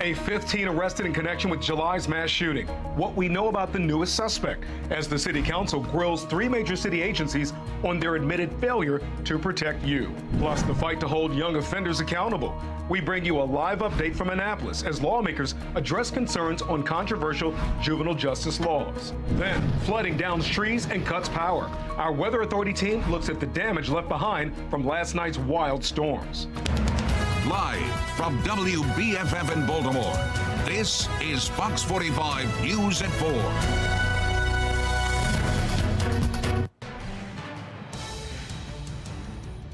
A 15 arrested in connection with July's mass shooting. What we know about the newest suspect as the city council grills 3 major city agencies on their admitted failure to protect you. Plus the fight to hold young offenders accountable. We bring you a live update from Annapolis as lawmakers address concerns on controversial juvenile justice laws. Then flooding downs trees and cuts power. Our weather authority team looks at the damage left behind from last night's wild storms. Live from WBFF in Baltimore, this is Fox 45 News at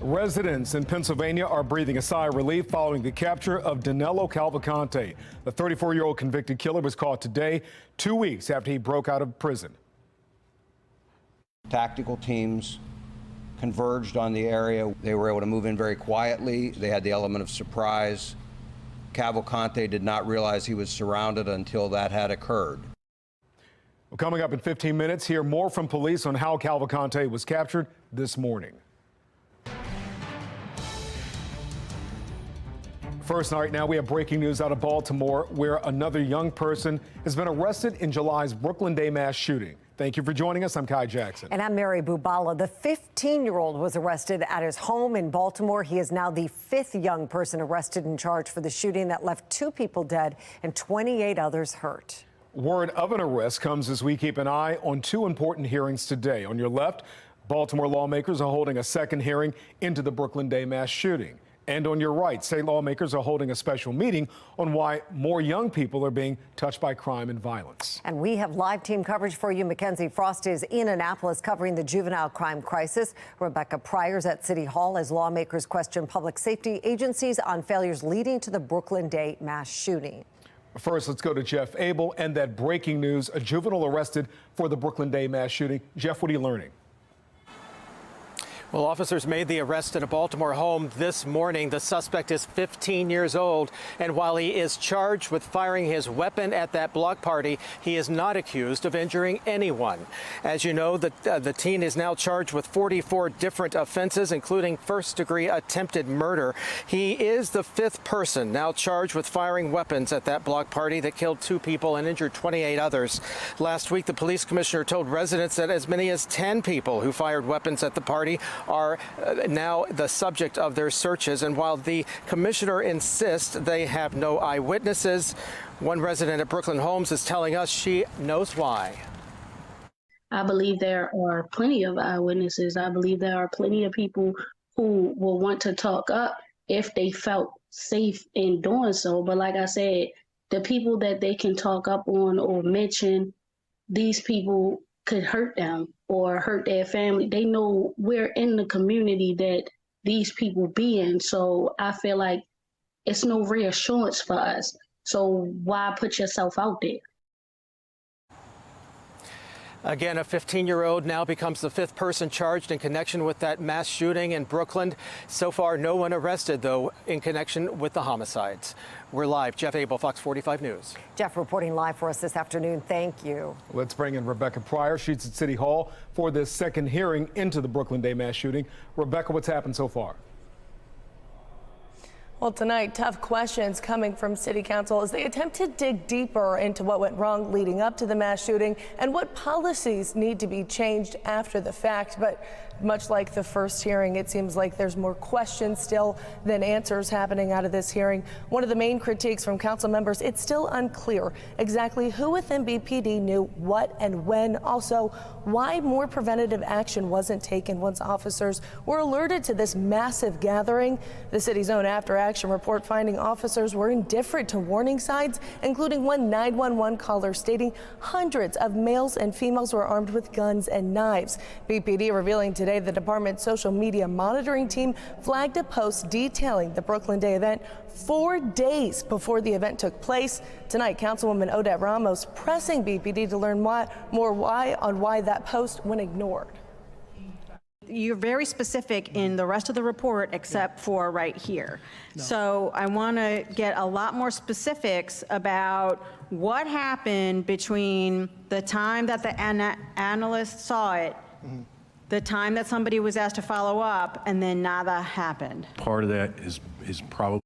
4. Residents in Pennsylvania are breathing a sigh of relief following the capture of Danilo Cavalcante. The 34-year-old convicted killer was caught today, 2 weeks after he broke out of prison. Tactical teams converged on the area. They were able to move in very quietly. They had the element of surprise. Cavalcante did not realize he was surrounded until that had occurred. Well, coming up in 15 minutes, hear more from police on how Cavalcante was captured this morning. First night now, we have breaking news out of Baltimore, where another young person has been arrested in July's Brooklyn Day mass shooting. Thank you for joining us. I'm Kai Jackson. And I'm Mary Bubala. The 15-year-old was arrested at his home in Baltimore. He is now the 5th young person arrested and charged for the shooting that left 2 people dead and 28 others hurt. Word of an arrest comes as we keep an eye on 2 important hearings today. On your left, Baltimore lawmakers are holding a second hearing into the Brooklyn Day mass shooting. And on your right, state lawmakers are holding a special meeting on why more young people are being touched by crime and violence. And we have live team coverage for you. Mackenzie Frost is in Annapolis covering the juvenile crime crisis. Rebecca Pryor's at City Hall as lawmakers question public safety agencies on failures leading to the Brooklyn Day mass shooting. First, let's go to Jeff Abel and that breaking news, a juvenile arrested for the Brooklyn Day mass shooting. Jeff, what are you learning? Well, officers made the arrest at a Baltimore home this morning. The suspect is 15 years old, and while he is charged with firing his weapon at that block party, he is not accused of injuring anyone. As you know, the teen is now charged with 44 different offenses, including first-degree attempted murder. He is the 5th person now charged with firing weapons at that block party that killed 2 people and injured 28 others. Last week, the police commissioner told residents that as many as 10 people who fired weapons at the party are now the subject of their searches. And while the commissioner insists they have no eyewitnesses, one resident at Brooklyn Homes is telling us she knows why. I believe there are plenty of eyewitnesses. I believe there are plenty of people who will want to talk up if they felt safe in doing so. But like I said, the people that they can talk up on or mention, these people could hurt them or hurt their family. They know we're in the community that these people be in. So I feel like it's no reassurance for us. So why put yourself out there? Again, a 15-year-old now becomes the 5th person charged in connection with that mass shooting in Brooklyn. So far, no one arrested, though, in connection with the homicides. We're live. Jeff Abel, Fox 45 News. Jeff reporting live for us this afternoon. Thank you. Let's bring in Rebecca Pryor. She's at City Hall for this second hearing into the Brooklyn Day mass shooting. Rebecca, what's happened so far? Well, tonight, tough questions coming from City Council as they attempt to dig deeper into what went wrong leading up to the mass shooting and what policies need to be changed after the fact. But much like the first hearing, it seems like there's more questions still than answers happening out of this hearing. One of the main critiques from council members, it's still unclear exactly who within BPD knew what and when. Also, why more preventative action wasn't taken once officers were alerted to this massive gathering. The city's own after action report finding officers were indifferent to warning signs, including one 911 caller stating hundreds of males and females were armed with guns and knives. BPD revealing today the department's social media monitoring team flagged a post detailing the Brooklyn Day event 4 days before the event took place. Tonight, Councilwoman Odette Ramos pressing BPD to learn why that post went ignored. You're very specific in the rest of the report except for right here. No. So I want to get a lot more specifics about what happened between the time that the analyst saw it, the time that somebody was asked to follow up, and then nada happened. Part of that is probably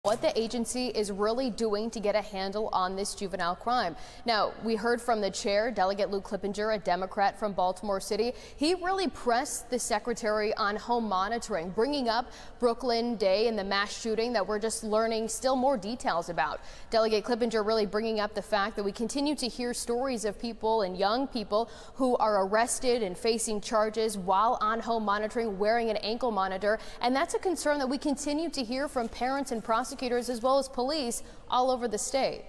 what the agency is really doing to get a handle on this juvenile crime. Now, we heard from the chair, Delegate Lou Clippinger, a Democrat from Baltimore City. He really pressed the secretary on home monitoring, bringing up Brooklyn Day and the mass shooting that we're just learning still more details about. Delegate Clippinger really bringing up the fact that we continue to hear stories of people and young people who are arrested and facing charges while on home monitoring, wearing an ankle monitor. And that's a concern that we continue to hear from parents and prosecutors as well as police all over the state.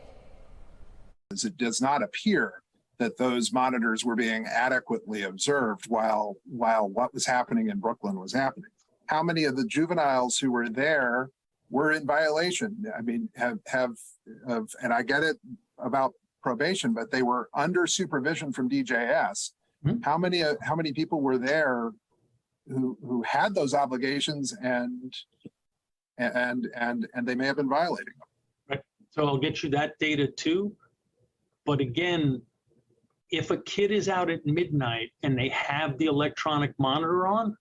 It does not appear that those monitors were being adequately observed while what was happening in Brooklyn was happening. How many of the juveniles who were there were in violation? I mean, and I get it about probation, but they were under supervision from DJS. Mm-hmm. How many people were there who had those obligations and they may have been violating them? Right. So I'll get you that data too. But again, if a kid is out at midnight and they have the electronic monitor on,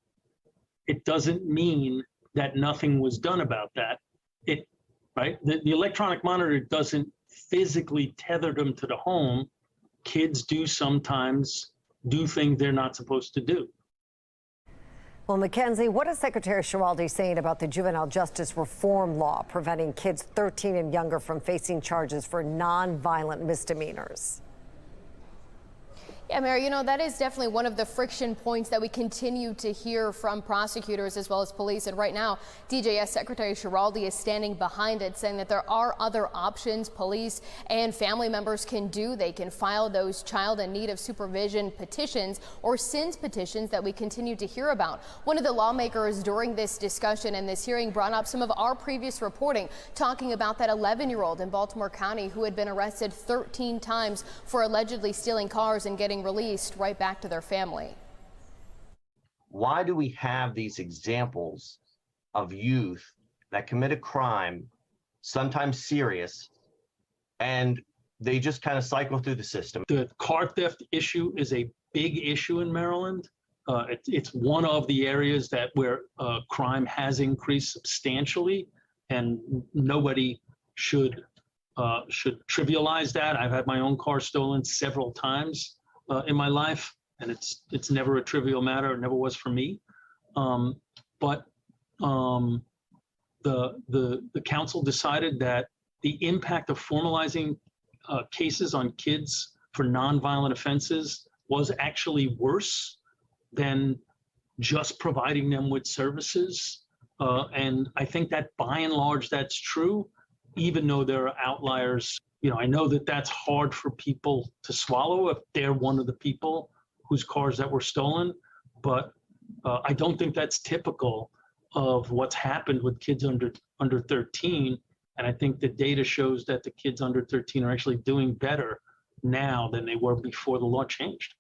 it doesn't mean that nothing was done about that. Right? The electronic monitor doesn't physically tether them to the home. Kids do sometimes do things they're not supposed to do. Well, Mackenzie, what is Secretary Schiraldi saying about the juvenile justice reform law preventing kids 13 and younger from facing charges for nonviolent misdemeanors? Yeah, Mary, that is definitely one of the friction points that we continue to hear from prosecutors as well as police. And right now, DJS Secretary Schiraldi is standing behind it, saying that there are other options police and family members can do. They can file those child in need of supervision petitions or SINS petitions that we continue to hear about. One of the lawmakers during this discussion and this hearing brought up some of our previous reporting, talking about that 11-year-old in Baltimore County who had been arrested 13 times for allegedly stealing cars and getting released right back to their family. Why do we have these examples of youth that commit a crime, sometimes serious, and they just kind of cycle through the system? The car theft issue is a big issue in Maryland. It's one of the areas where crime has increased substantially, and nobody should trivialize that. I've had my own car stolen several times in my life, and it's never a trivial matter. It never was for me. But the council decided that the impact of formalizing cases on kids for nonviolent offenses was actually worse than just providing them with services. And I think that by and large that's true, even though there are outliers. I know that that's hard for people to swallow if they're one of the people whose cars that were stolen, but I don't think that's typical of what's happened with kids under 13. And I think the data shows that the kids under 13 are actually doing better now than they were before the law changed.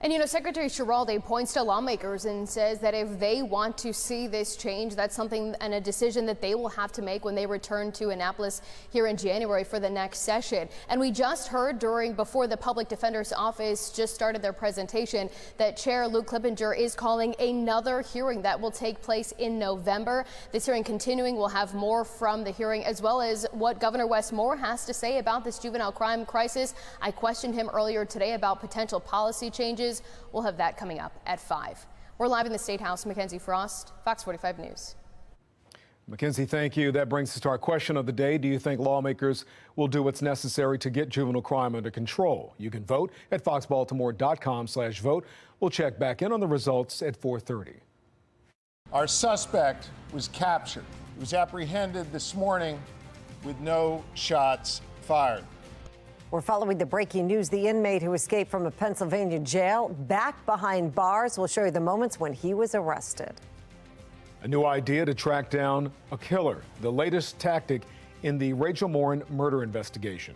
And, Secretary Schiraldi points to lawmakers and says that if they want to see this change, that's something and a decision that they will have to make when they return to Annapolis here in January for the next session. And we just heard before the Public Defender's Office just started their presentation that Chair Lou Clippinger is calling another hearing that will take place in November. This hearing continuing, we'll have more from the hearing as well as what Governor Wes Moore has to say about this juvenile crime crisis. I questioned him earlier today about potential policy changes. We'll have that coming up at 5. We're live in the State House. Mackenzie Frost, Fox 45 News. Mackenzie, thank you. That brings us to our question of the day. Do you think lawmakers will do what's necessary to get juvenile crime under control? You can vote at foxbaltimore.com/vote. We'll check back in on the results at 4:30. Our suspect was captured. He was apprehended this morning with no shots fired. We're following the breaking news. The inmate who escaped from a Pennsylvania jail back behind bars. We'll show you the moments when he was arrested. A new idea to track down a killer, the latest tactic in the Rachel Morin murder investigation.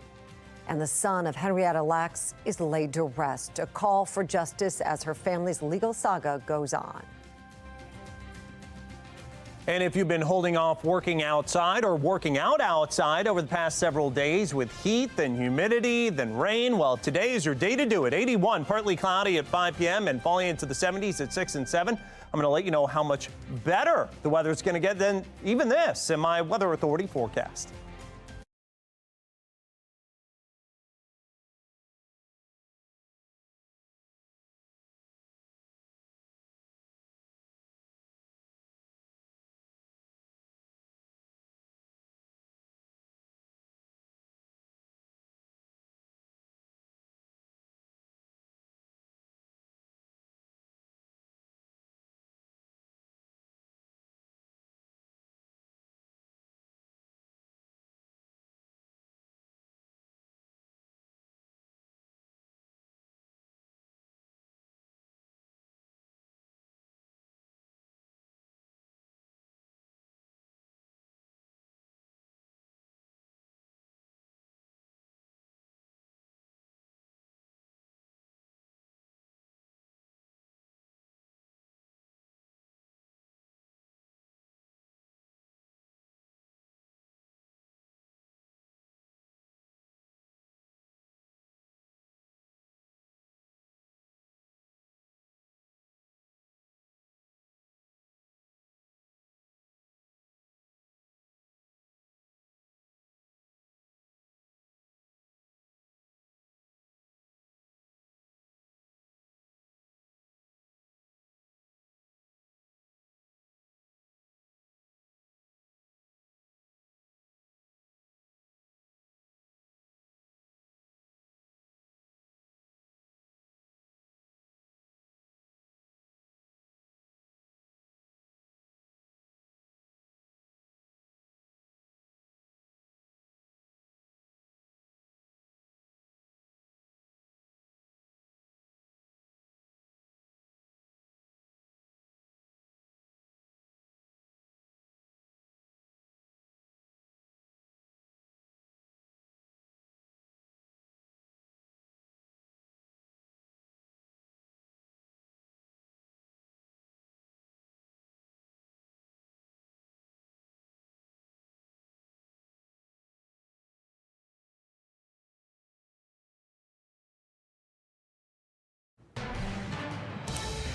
And the son of Henrietta Lacks is laid to rest. A call for justice as her family's legal saga goes on. And if you've been holding off working outside or working out outside over the past several days with heat, then humidity, then rain, well, today is your day to do it. 81, partly cloudy at 5 p.m. and falling into the 70s at 6 and 7. I'm going to let you know how much better the weather is going to get than even this in my Weather Authority forecast.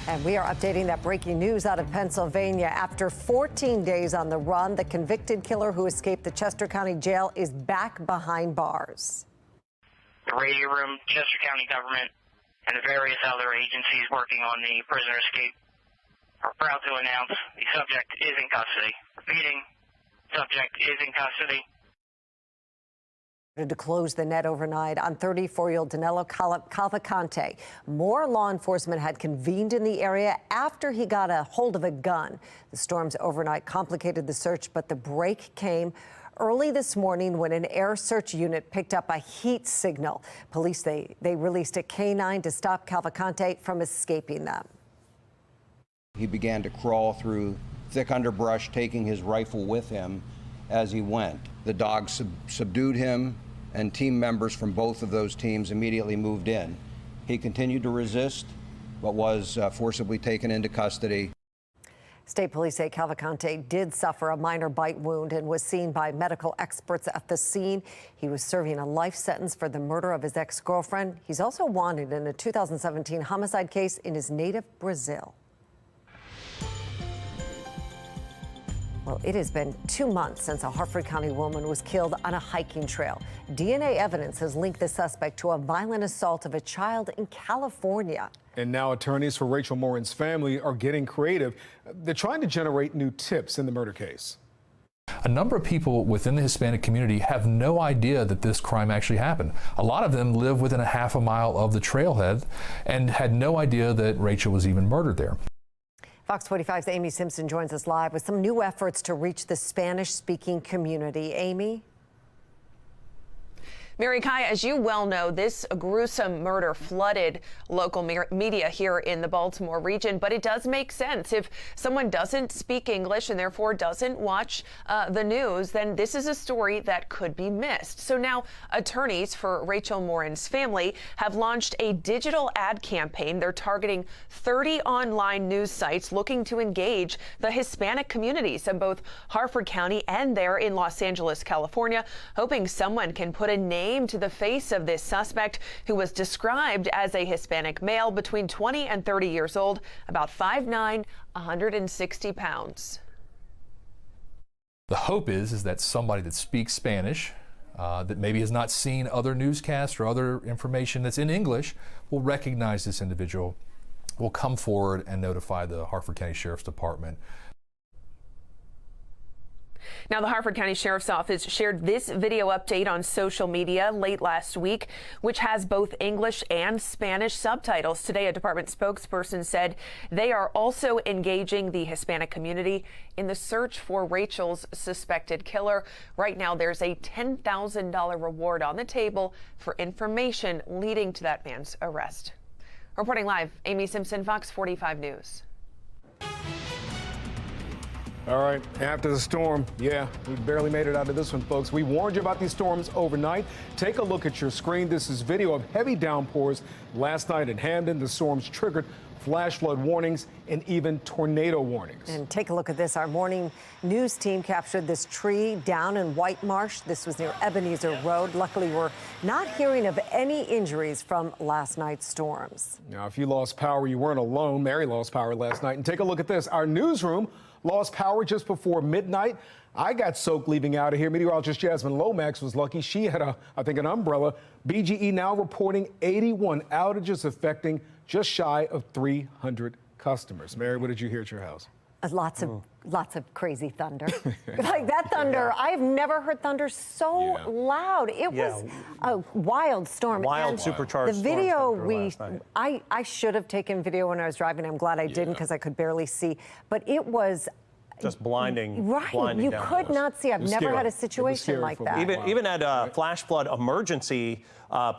And we are updating that breaking news out of Pennsylvania. After 14 days on the run, the convicted killer who escaped the Chester County Jail is back behind bars. The radio room, Chester County government, and the various other agencies working on the prisoner escape are proud to announce the subject is in custody. Repeating, subject is in custody. To close the net overnight on 34-year-old Danilo Cavalcante. More law enforcement had convened in the area after he got a hold of a gun. The storms overnight complicated the search, but the break came early this morning when an air search unit picked up a heat signal. Police, they released a K-9 to stop Cavalcante from escaping them. He began to crawl through thick underbrush, taking his rifle with him as he went. The dogs subdued him, and team members from both of those teams immediately moved in. He continued to resist, but was forcibly taken into custody. State police say Cavalcante did suffer a minor bite wound and was seen by medical experts at the scene. He was serving a life sentence for the murder of his ex-girlfriend. He's also wanted in a 2017 homicide case in his native Brazil. Well, it has been 2 months since a Harford County woman was killed on a hiking trail. DNA evidence has linked the suspect to a violent assault of a child in California. And now attorneys for Rachel Morin's family are getting creative. They're trying to generate new tips in the murder case. A number of people within the Hispanic community have no idea that this crime actually happened. A lot of them live within a half a mile of the trailhead and had no idea that Rachel was even murdered there. Fox 45's Amy Simpson joins us live with some new efforts to reach the Spanish-speaking community. Amy? Mary Kai, as you well know, this gruesome murder flooded local media here in the Baltimore region, but it does make sense. If someone doesn't speak English and therefore doesn't watch the news, then this is a story that could be missed. So now attorneys for Rachel Morin's family have launched a digital ad campaign. They're targeting 30 online news sites looking to engage the Hispanic communities in both Harford County and there in Los Angeles, California, hoping someone can put a name to the face of this suspect who was described as a Hispanic male between 20 and 30 years old, about 5'9", 160 pounds. The hope is that somebody that speaks Spanish, that maybe has not seen other newscasts or other information that's in English, will recognize this individual, will come forward and notify the Harford County Sheriff's Department. Now, the Harford County Sheriff's Office shared this video update on social media late last week, which has both English and Spanish subtitles. Today, a department spokesperson said they are also engaging the Hispanic community in the search for Rachel's suspected killer. Right now, there's a $10,000 reward on the table for information leading to that man's arrest. Reporting live, Amy Simpson, Fox 45 News. All right, after the storm, yeah, we barely made it out of this one, folks. We warned you about these storms overnight. Take a look at your screen. This is video of heavy downpours last night in Hamden. The storms triggered flash flood warnings and even tornado warnings. And take a look at this. Our morning news team captured this tree down in White Marsh. This was near Ebenezer Road. Luckily, we're not hearing of any injuries from last night's storms. Now, if you lost power, you weren't alone. Mary lost power last night. And take a look at this. Our newsroom lost power just before midnight. I got soaked leaving out of here. Meteorologist Jasmine Lomax was lucky. She had, I think, an umbrella. BGE now reporting 81 outages affecting just shy of 300 customers. Mary, what did you hear at your house? Lots of crazy thunder. Like that thunder, yeah. I've never heard thunder so loud. It was a wild storm. Wild, supercharged the video I should have taken video when I was driving. I'm glad I didn't because I could barely see. But it was just blinding. Right, blinding you could not see. I've never had a situation like that. Even had a flash flood emergency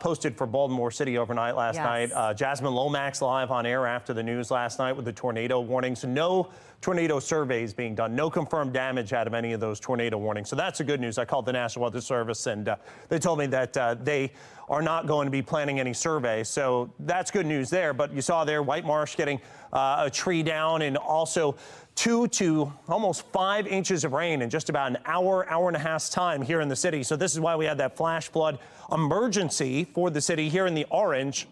posted for Baltimore City overnight last night. Jasmine Lomax live on air after the news last night with the tornado warnings. No tornado surveys being done. No confirmed damage out of any of those tornado warnings. So that's the good news. I called the National Weather Service and they told me that they are not going to be planning any surveys. So that's good news there. But you saw there White Marsh getting a tree down and also 2 to almost 5 inches of rain in just about an hour and a half's time here in the city. So this is why we had that flash flood emergency for the city here in the orange,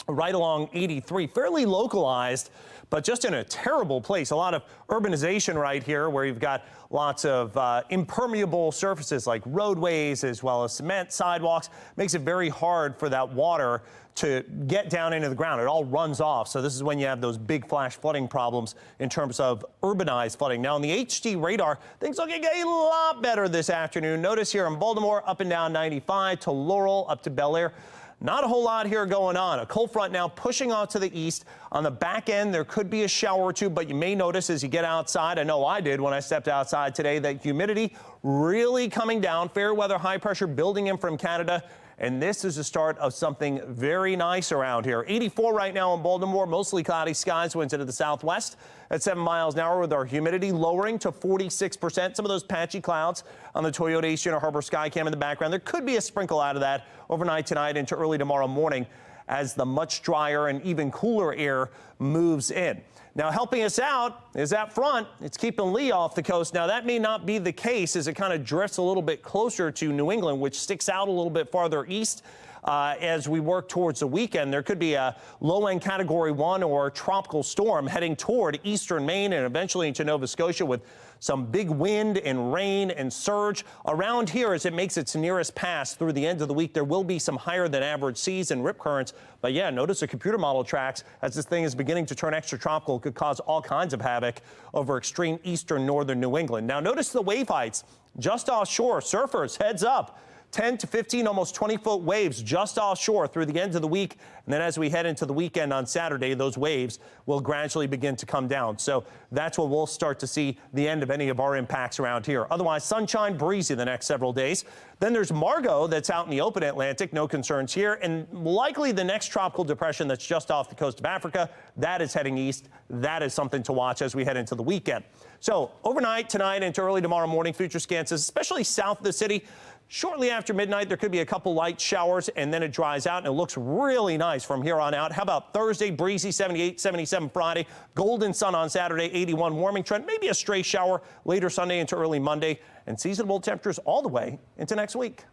right along 83, fairly localized, but just in a terrible place. A lot of urbanization right here where you've got lots of impermeable surfaces like roadways as well as cement sidewalks. Makes it very hard for that water to get down into the ground. It all runs off. So this is when you have those big flash flooding problems in terms of urbanized flooding. Now on the HD radar, things looking a lot better this afternoon. Notice here in Baltimore, up and down 95 to Laurel, up to Bel Air. Not a whole lot here going on. A cold front now pushing off to the east. On the back end, there could be a shower or two, but you may notice as you get outside, I know I did when I stepped outside today, that humidity really coming down. Fair weather, high pressure building in from Canada. And this is the start of something very nice around here. 84 right now in Baltimore, mostly cloudy skies, winds into the southwest at 7 miles an hour with our humidity lowering to 46%. Some of those patchy clouds on the Toyota East Unit Harbor Skycam in the background. There could be a sprinkle out of that overnight tonight into early tomorrow morning as the much drier and even cooler air moves in. Now, helping us out is that front. It's keeping Lee off the coast. Now, that may not be the case as it kind of drifts a little bit closer to New England, which sticks out a little bit farther east. As we work towards the weekend, there could be a low-end Category 1 or tropical storm heading toward eastern Maine and eventually into Nova Scotia with some big wind and rain and surge. Around here, as it makes its nearest pass through the end of the week, there will be some higher than average seas and rip currents. But yeah, notice the computer model tracks as this thing is beginning to turn extratropical, could cause all kinds of havoc over extreme eastern northern New England. Now notice the wave heights just offshore. Surfers, heads up. 10 to 15, almost 20-foot waves just offshore through the end of the week. And then as we head into the weekend on Saturday, those waves will gradually begin to come down. So that's when we'll start to see the end of any of our impacts around here. Otherwise, sunshine, breezy the next several days. Then there's Margot that's out in the open Atlantic. No concerns here. And likely the next tropical depression that's just off the coast of Africa, that is heading east. That is something to watch as we head into the weekend. So overnight, tonight, into early tomorrow morning, future scans, especially south of the city. Shortly after midnight, there could be a couple light showers, and then it dries out, and it looks really nice from here on out. How about Thursday, breezy, 78, 77 Friday, golden sun on Saturday, 81 warming trend, maybe a stray shower later Sunday into early Monday, and seasonable temperatures all the way into next week.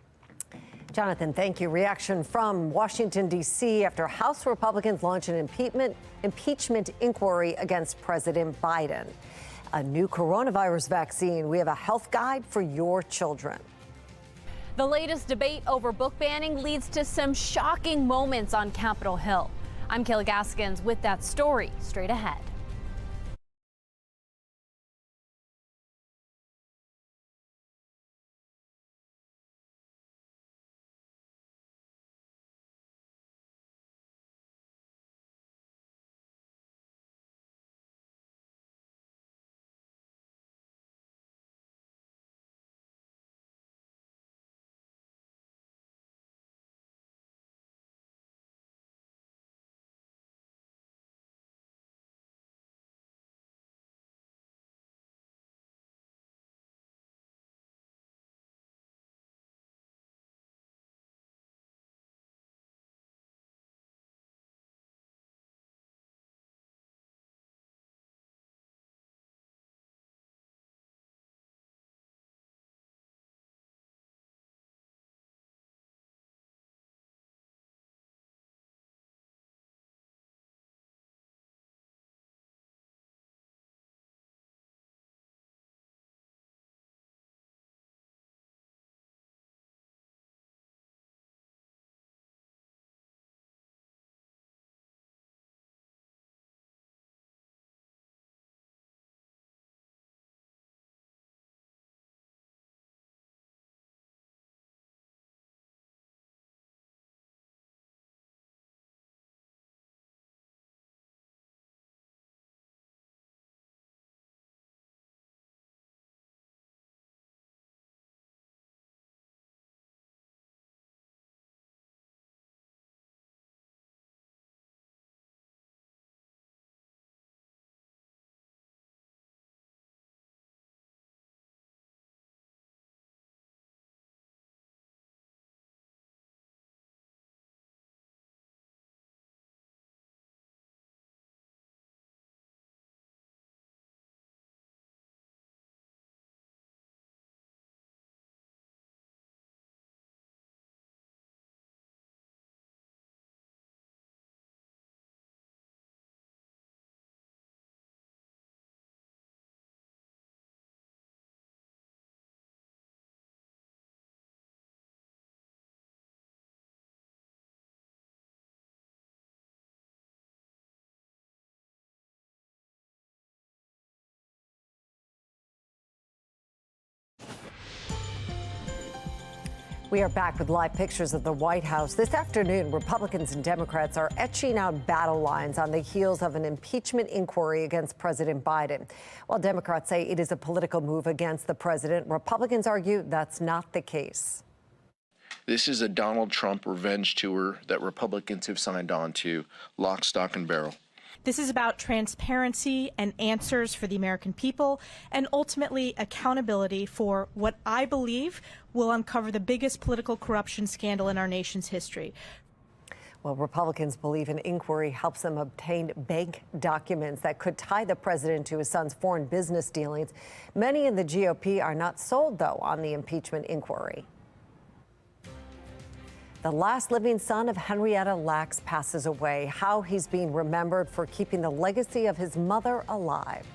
Jonathan, thank you. Reaction from Washington, D.C. after House Republicans launch an impeachment inquiry against President Biden. A new coronavirus vaccine. We have a health guide for your children. The latest debate over book banning leads to some shocking moments on Capitol Hill. I'm Kayla Gaskins with that story straight ahead. We are back with live pictures of the White House. This afternoon, Republicans and Democrats are etching out battle lines on the heels of an impeachment inquiry against President Biden. While Democrats say it is a political move against the president, Republicans argue that's not the case. This is a Donald Trump revenge tour that Republicans have signed on to, lock, stock, and barrel. This is about transparency and answers for the American people, and ultimately accountability for what I believe will uncover the biggest political corruption scandal in our nation's history. Well, Republicans believe an inquiry helps them obtain bank documents that could tie the president to his son's foreign business dealings. Many in the GOP are not sold, though, on the impeachment inquiry. The last living son of Henrietta Lacks passes away. How he's being remembered for keeping the legacy of his mother alive.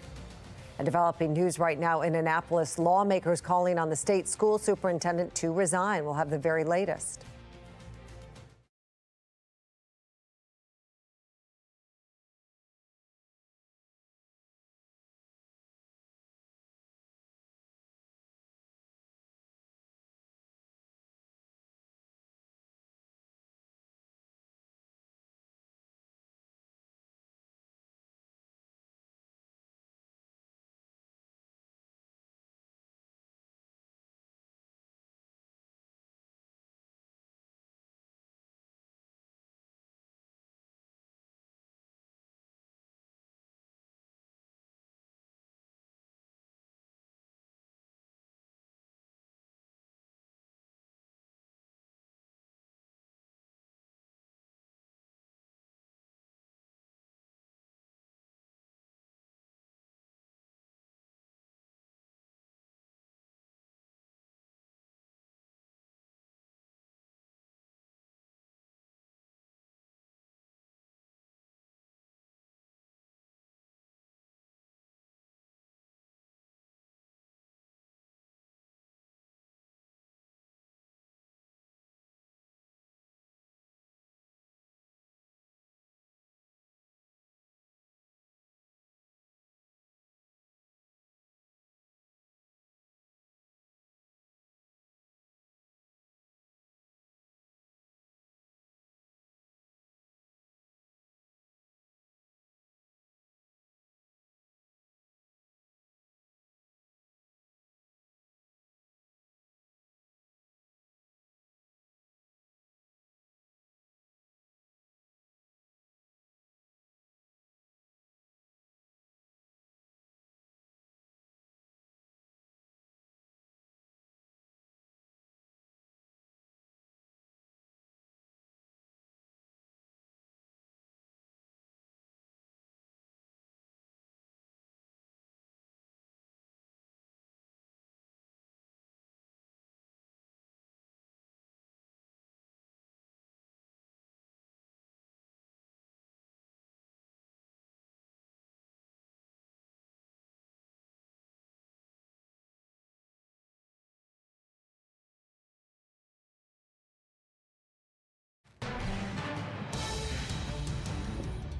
And developing news right now in Annapolis, lawmakers calling on the state school superintendent to resign. We'll have the very latest.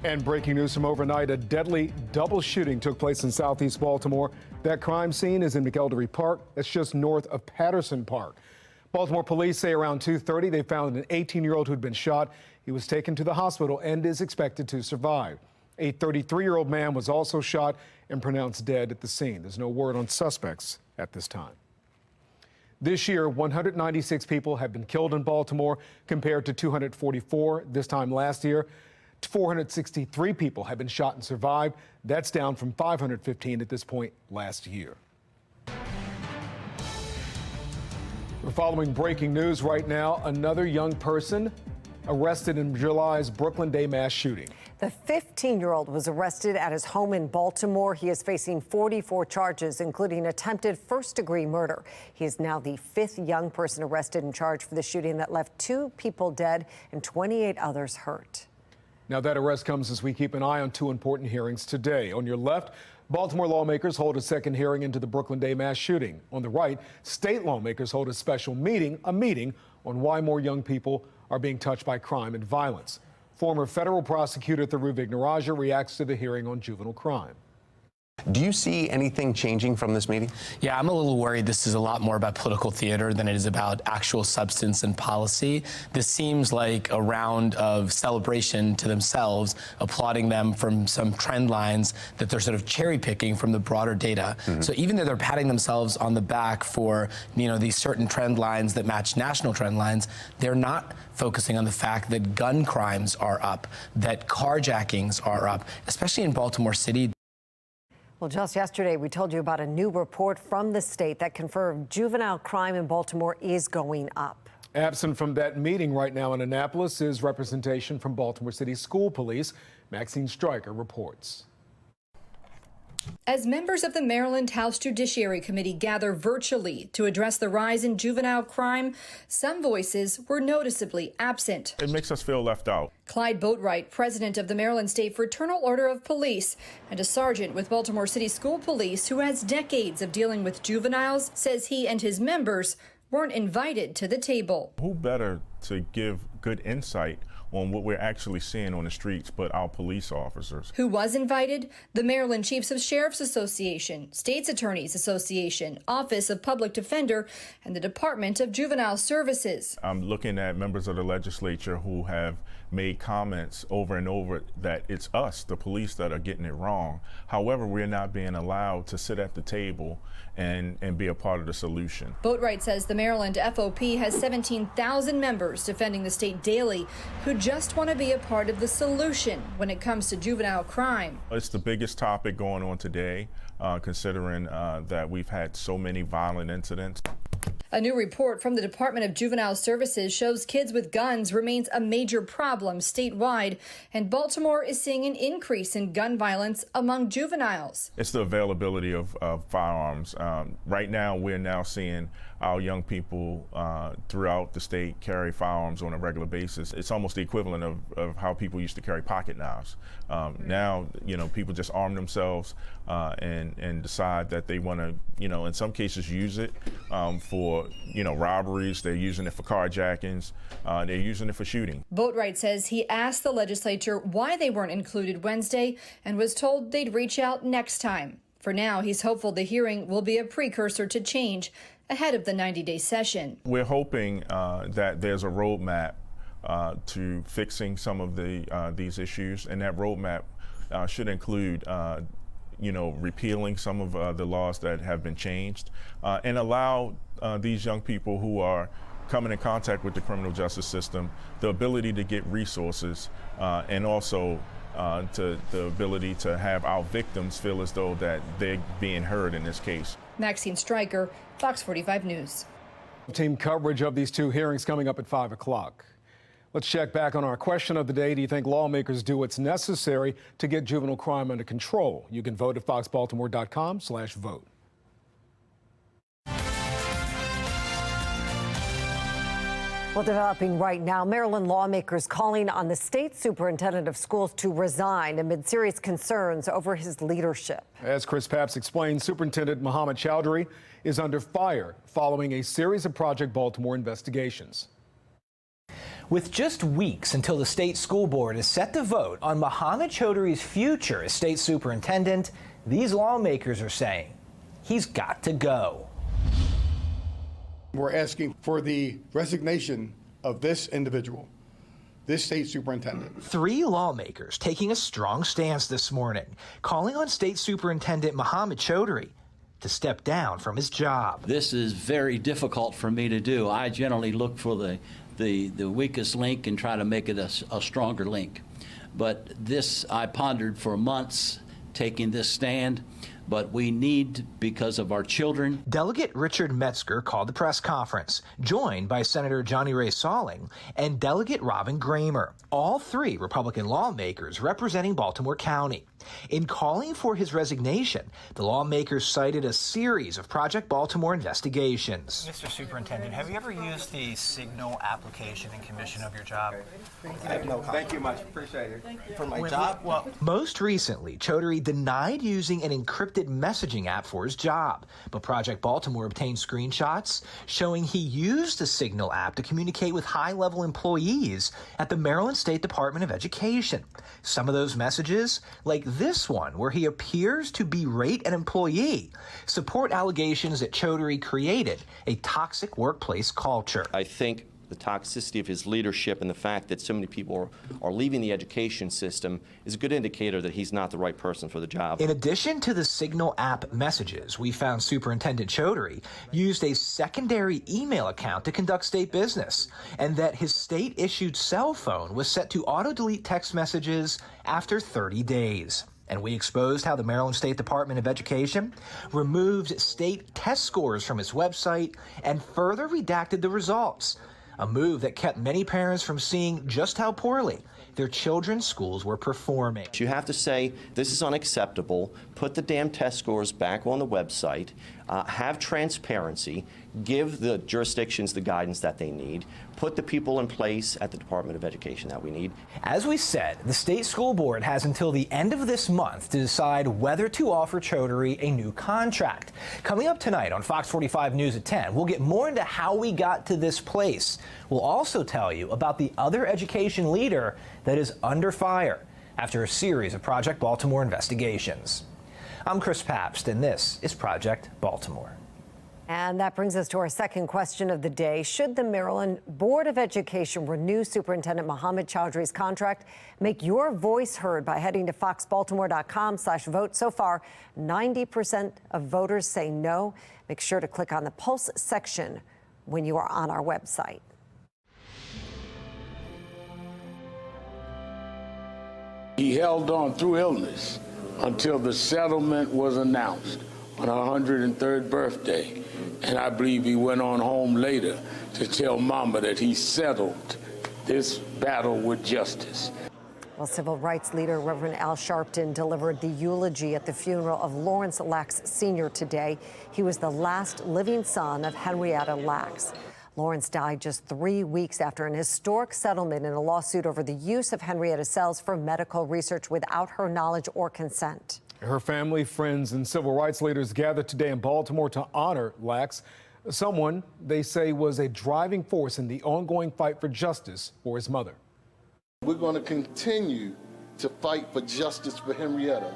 And breaking news from overnight, a deadly double shooting took place in southeast Baltimore. That crime scene is in McElderry Park. That's just north of Patterson Park. Baltimore police say around 2:30 they found an 18-year-old who'd been shot. He was taken to the hospital and is expected to survive. A 33-year-old man was also shot and pronounced dead at the scene. There's no word on suspects at this time. This year, 196 people have been killed in Baltimore compared to 244 this time last year. 463 people have been shot and survived. That's down from 515 at this point last year. We're following breaking news right now. Another young person arrested in July's Brooklyn Day mass shooting. The 15-year-old was arrested at his home in Baltimore. He is facing 44 charges, including attempted first-degree murder. He is now the 5th young person arrested and charged for the shooting that left 2 people dead and 28 others hurt. Now, that arrest comes as we keep an eye on 2 important hearings today. On your left, Baltimore lawmakers hold a second hearing into the Brooklyn Day mass shooting. On the right, state lawmakers hold a special meeting, on why more young people are being touched by crime and violence. Former federal prosecutor Tharu Vignarajah reacts to the hearing on juvenile crime. Do you see anything changing from this meeting? Yeah, I'm a little worried this is a lot more about political theater than it is about actual substance and policy. This seems like a round of celebration to themselves, applauding them from some trend lines that they're sort of cherry picking from the broader data. So even though they're patting themselves on the back for, these certain trend lines that match national trend lines, they're not focusing on the fact that gun crimes are up, that carjackings are up, especially in Baltimore City. Well, just yesterday, we told you about a new report from the state that confirmed juvenile crime in Baltimore is going up. Absent from that meeting right now in Annapolis is representation from Baltimore City School Police. Maxine Stryker reports. As members of the Maryland House Judiciary Committee gather virtually to address the rise in juvenile crime, some voices were noticeably absent. It makes us feel left out. Clyde Boatwright, president of the Maryland State Fraternal Order of Police and a sergeant with Baltimore City School Police who has decades of dealing with juveniles, says he and his members weren't invited to the table. Who better to give good insight on what we're actually seeing on the streets but our police officers? Who was invited? The Maryland Chiefs of Sheriffs Association, States Attorneys Association, Office of Public Defender, and the Department of Juvenile Services. I'm looking at members of the legislature who have made comments over and over that it's us, the police, that are getting it wrong. However, we're not being allowed to sit at the table and be a part of the solution. Boatwright says the Maryland FOP has 17,000 members defending the state daily who just want to be a part of the solution when it comes to juvenile crime. It's the biggest topic going on today, considering that we've had so many violent incidents. A new report from the Department of Juvenile Services shows kids with guns remains a major problem statewide, and Baltimore is seeing an increase in gun violence among juveniles. It's the availability of firearms. Right now, we're now seeing our young people throughout the state carry firearms on a regular basis. It's almost the equivalent of how people used to carry pocket knives. Now, people just arm themselves and decide that they want to, in some cases use it for, robberies. They're using it for carjackings. They're using it for shooting. Boatwright says he asked the legislature why they weren't included Wednesday and was told they'd reach out next time. For now, he's hopeful the hearing will be a precursor to change ahead of the 90-day session. We're hoping that there's a roadmap to fixing some of these issues, and that roadmap should include repealing some of the laws that have been changed and allow these young people who are coming in contact with the criminal justice system the ability to get resources and also the ability to have our victims feel as though that they're being heard in this case. Maxine Stryker, Fox 45 News. Team coverage of these 2 hearings coming up at 5 o'clock. Let's check back on our question of the day. Do you think lawmakers do what's necessary to get juvenile crime under control? You can vote at foxbaltimore.com/vote. Well, developing right now, Maryland lawmakers calling on the state superintendent of schools to resign amid serious concerns over his leadership. As Chris Papps explained, Superintendent Mohammed Chowdhury is under fire following a series of Project Baltimore investigations. With just weeks until the state school board is set to vote on Mohammed Chaudhry's future as state superintendent, these lawmakers are saying he's got to go. We're asking for the resignation of this individual, this state superintendent. 3 lawmakers taking a strong stance this morning, calling on State Superintendent Mohammed Chaudhry to step down from his job. This is very difficult for me to do. I generally look for the weakest link and try to make it a stronger link. But this, I pondered for months, taking this stand. But we need, because of our children. Delegate Richard Metzger called the press conference, joined by Senator Johnny Ray Salling and Delegate Robin Gramer, all 3 Republican lawmakers representing Baltimore County. In calling for his resignation, the lawmakers cited a series of Project Baltimore investigations. Mr. Superintendent, have you ever used the Signal application in commission of your job? Thank you much. Appreciate it. For my job? Well, most recently, Chaudhry denied using an encrypted messaging app for his job, but Project Baltimore obtained screenshots showing he used the Signal app to communicate with high-level employees at the Maryland State Department of Education. Some of those messages, like this one where he appears to berate an employee, support allegations that Chaudhry created a toxic workplace culture. I think the toxicity of his leadership and the fact that so many people are leaving the education system is a good indicator that he's not the right person for the job. In addition to the Signal app messages, we found Superintendent Chaudhry used a secondary email account to conduct state business, and that his state-issued cell phone was set to auto-delete text messages after 30 days. And we exposed how the Maryland State Department of Education removed state test scores from its website and further redacted the results. A move that kept many parents from seeing just how poorly their children's schools were performing. You have to say, this is unacceptable, put the damn test scores back on the website, have transparency, give the jurisdictions the guidance that they need, put the people in place at the Department of Education that we need. As we said, the state school board has until the end of this month to decide whether to offer Chaudhry a new contract. Coming up tonight on Fox 45 News at 10, we'll get more into how we got to this place. We'll also tell you about the other education leader that is under fire after a series of Project Baltimore investigations. I'm Chris Pabst, and this is Project Baltimore. And that brings us to our second question of the day. Should the Maryland Board of Education renew Superintendent Mohammed Chaudhry's contract? Make your voice heard by heading to foxbaltimore.com/vote. So far, 90% of voters say no. Make sure to click on the Pulse section when you are on our website. He held on through illness until the settlement was announced on her 103rd birthday. And I believe he went on home later to tell Mama that he settled this battle with justice. Well, civil rights leader Reverend Al Sharpton delivered the eulogy at the funeral of Lawrence Lacks Sr. today. He was the last living son of Henrietta Lacks. Lawrence died just 3 weeks after an historic settlement in a lawsuit over the use of Henrietta's cells for medical research without her knowledge or consent. Her family, friends, and civil rights leaders gathered today in Baltimore to honor Lacks, someone they say was a driving force in the ongoing fight for justice for his mother. We're going to continue to fight for justice for Henrietta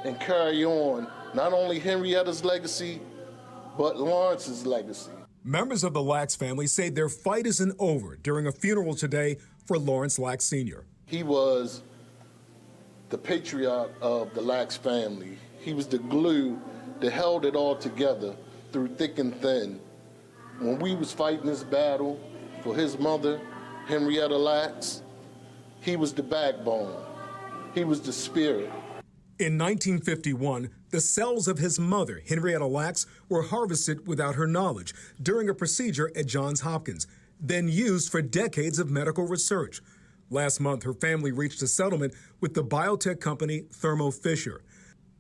and carry on not only Henrietta's legacy, but Lawrence's legacy. Members of the Lacks family say their fight isn't over during a funeral today for Lawrence Lacks Sr. He was the patriarch of the Lacks family. He was the glue that held it all together through thick and thin. When we was fighting this battle for his mother, Henrietta Lacks, he was the backbone. He was the spirit. In 1951, the cells of his mother, Henrietta Lacks, were harvested without her knowledge during a procedure at Johns Hopkins, then used for decades of medical research. Last month, her family reached a settlement with the biotech company Thermo Fisher.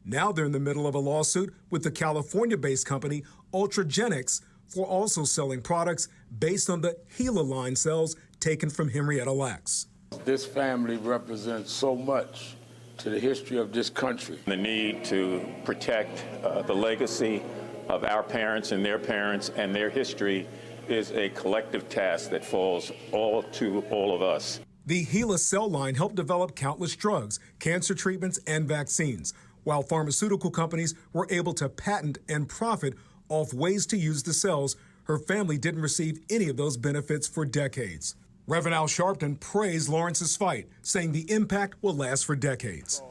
Now they're in the middle of a lawsuit with the California-based company Ultragenics for also selling products based on the HeLa line cells taken from Henrietta Lacks. This family represents so much to the history of this country. The need to protect the legacy of our parents and their history is a collective task that falls to all of us. The HeLa cell line helped develop countless drugs, cancer treatments, and vaccines, while pharmaceutical companies were able to patent and profit off ways to use the cells. Her family didn't receive any of those benefits for decades. Reverend Al Sharpton praised Lawrence's fight, saying the impact will last for decades.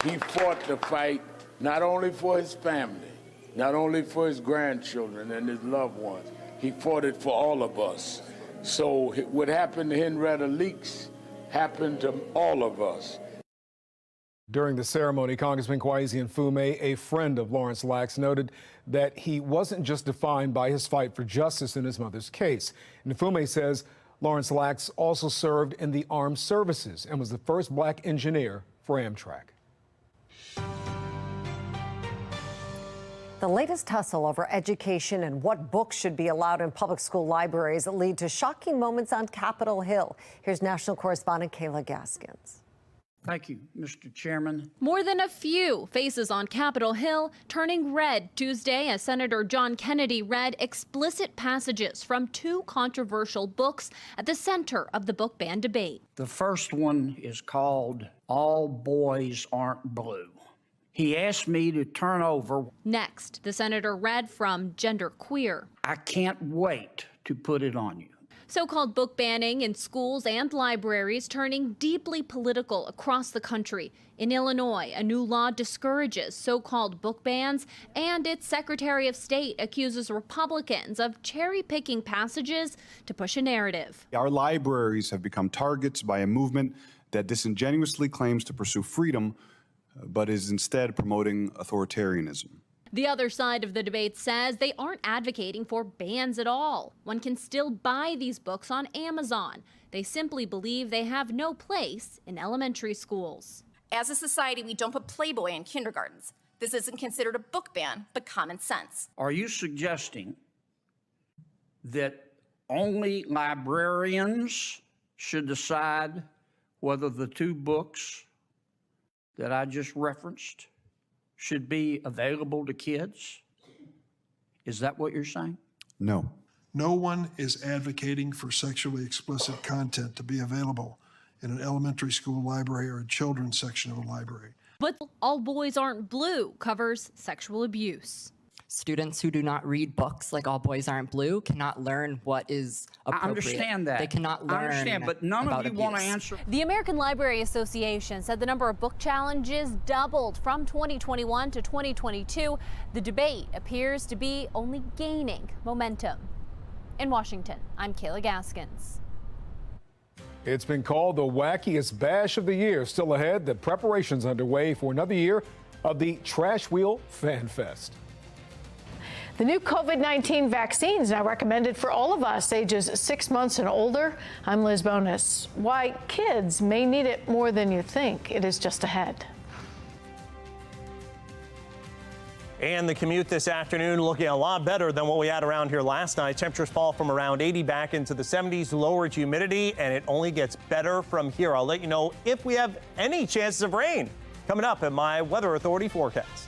He fought the fight not only for his family, not only for his grandchildren and his loved ones, he fought it for all of us. So what happened to Henrietta Lacks happened to all of us. During the ceremony, Congressman Kwesi Mfume, a friend of Lawrence Lacks, noted that he wasn't just defined by his fight for justice in his mother's case. Mfume says Lawrence Lacks also served in the armed services and was the first black engineer for Amtrak. The latest tussle over education and what books should be allowed in public school libraries lead to shocking moments on Capitol Hill. Here's national correspondent Kayla Gaskins. Thank you, Mr. Chairman. More than a few faces on Capitol Hill turning red Tuesday as Senator John Kennedy read explicit passages from two controversial books at the center of the book ban debate. The first one is called All Boys Aren't Blue. He asked me to turn over. Next, the senator read from Gender Queer. I can't wait to put it on you. So-called book banning in schools and libraries turning deeply political across the country. In Illinois, a new law discourages so-called book bans, and its Secretary of State accuses Republicans of cherry-picking passages to push a narrative. Our libraries have become targets by a movement that disingenuously claims to pursue freedom, but is instead promoting authoritarianism. The other side of the debate says they aren't advocating for bans at all. One can still buy these books on Amazon. They simply believe they have no place in elementary schools. As a society, we don't put Playboy in kindergartens. This isn't considered a book ban, but common sense. Are you suggesting that only librarians should decide whether the two books that I just referenced should be available to kids? Is that what you're saying? No. No one is advocating for sexually explicit content to be available in an elementary school library or a children's section of a library. But All Boys Aren't Blue covers sexual abuse. Students who do not read books like All Boys Aren't Blue cannot learn what is appropriate. I understand that. They cannot learn. I understand, but none of you want to answer. The American Library Association said the number of book challenges doubled from 2021 to 2022. The debate appears to be only gaining momentum. In Washington, I'm Kayla Gaskins. It's been called the wackiest bash of the year. Still ahead, the preparations underway for another year of the Trash Wheel Fan Fest. The new COVID-19 vaccine is now recommended for all of us ages 6 months and older. I'm Liz Bonus. Why kids may need it more than you think. It is just ahead. And the commute this afternoon looking a lot better than what we had around here last night. Temperatures fall from around 80 back into the 70s, lowered humidity, and it only gets better from here. I'll let you know if we have any chances of rain coming up in my Weather Authority forecast.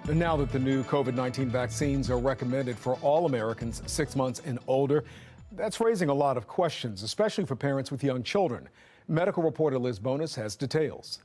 And now that the new COVID-19 vaccines are recommended for all Americans 6 months and older, that's raising a lot of questions, especially for parents with young children. Medical reporter Liz Bonus has details.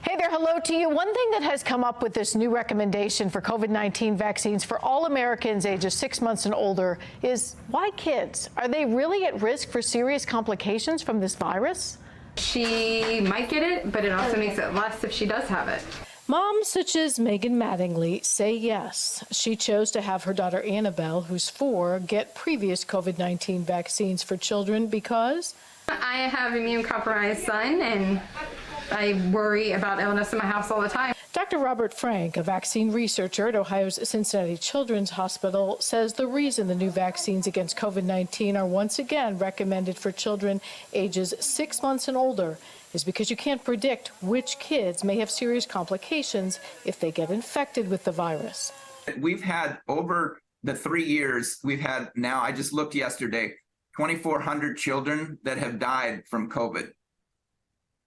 Hey there, hello to you. One thing that has come up with this new recommendation for COVID-19 vaccines for all Americans ages 6 months and older is why kids? Are they really at risk for serious complications from this virus? She might get it, but it also makes it less if she does have it. Moms such as Megan Mattingly say yes. She chose to have her daughter Annabelle, who's 4, get previous COVID-19 vaccines for children because I have an immune-compromised son, and I worry about illness in my house all the time. Dr. Robert Frank, a vaccine researcher at Ohio's Cincinnati Children's Hospital, says the reason the new vaccines against COVID-19 are once again recommended for children ages 6 months and older is because you can't predict which kids may have serious complications if they get infected with the virus. We've had over the 3 years, we've had now, I just looked yesterday, 2,400 children that have died from COVID.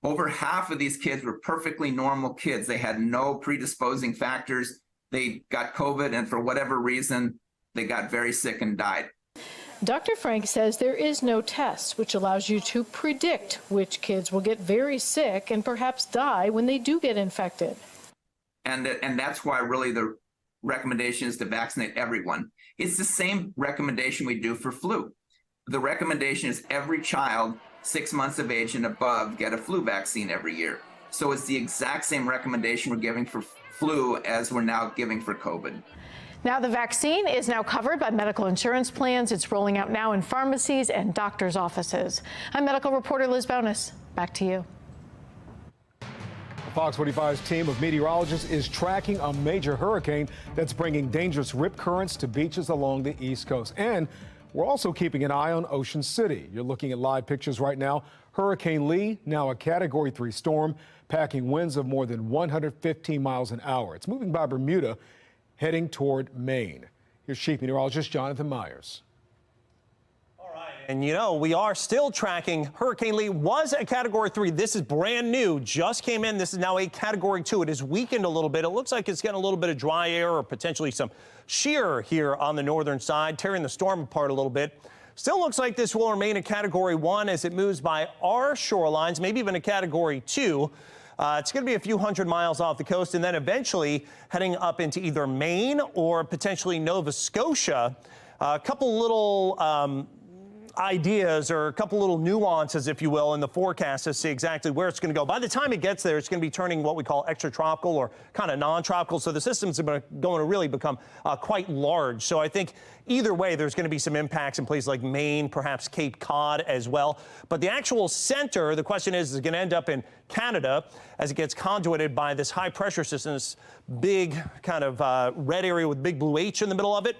Over half of these kids were perfectly normal kids. They had no predisposing factors. They got COVID, and for whatever reason, they got very sick and died. Dr. Frank says there is no test which allows you to predict which kids will get very sick and perhaps die when they do get infected. And that's why really the recommendation is to vaccinate everyone. It's the same recommendation we do for flu. The recommendation is every child 6 months of age and above get a flu vaccine every year. So it's the exact same recommendation we're giving for flu as we're now giving for COVID. Now the vaccine is now covered by medical insurance plans. It's rolling out now in pharmacies and doctors' offices. I'm medical reporter Liz Bonus. Back to you. Fox 45's team of meteorologists is tracking a major hurricane that's bringing dangerous rip currents to beaches along the East Coast. And we're also keeping an eye on Ocean City. You're looking at live pictures right now. Hurricane Lee, now a Category 3 storm, packing winds of more than 115 miles an hour. It's moving by Bermuda, heading toward Maine. Here's Chief Meteorologist Jonathan Myers. And you know, we are still tracking. Hurricane Lee was a Category 3. This is brand new, just came in. This is now a Category 2. It has weakened a little bit. It looks like it's getting a little bit of dry air or potentially some shear here on the northern side, tearing the storm apart a little bit. Still looks like this will remain a Category 1 as it moves by our shorelines, maybe even a Category 2. It's going to be a few hundred miles off the coast and then eventually heading up into either Maine or potentially Nova Scotia. A couple little ideas or a couple little nuances, if you will, in the forecast to see exactly where it's going to go. By the time it gets there, it's going to be turning what we call extratropical or kind of non-tropical. So the system's going to really become quite large. So I think either way, there's going to be some impacts in places like Maine, perhaps Cape Cod as well. But the actual center, the question is it going to end up in Canada as it gets conduited by this high pressure system, this big kind of red area with big blue H in the middle of it?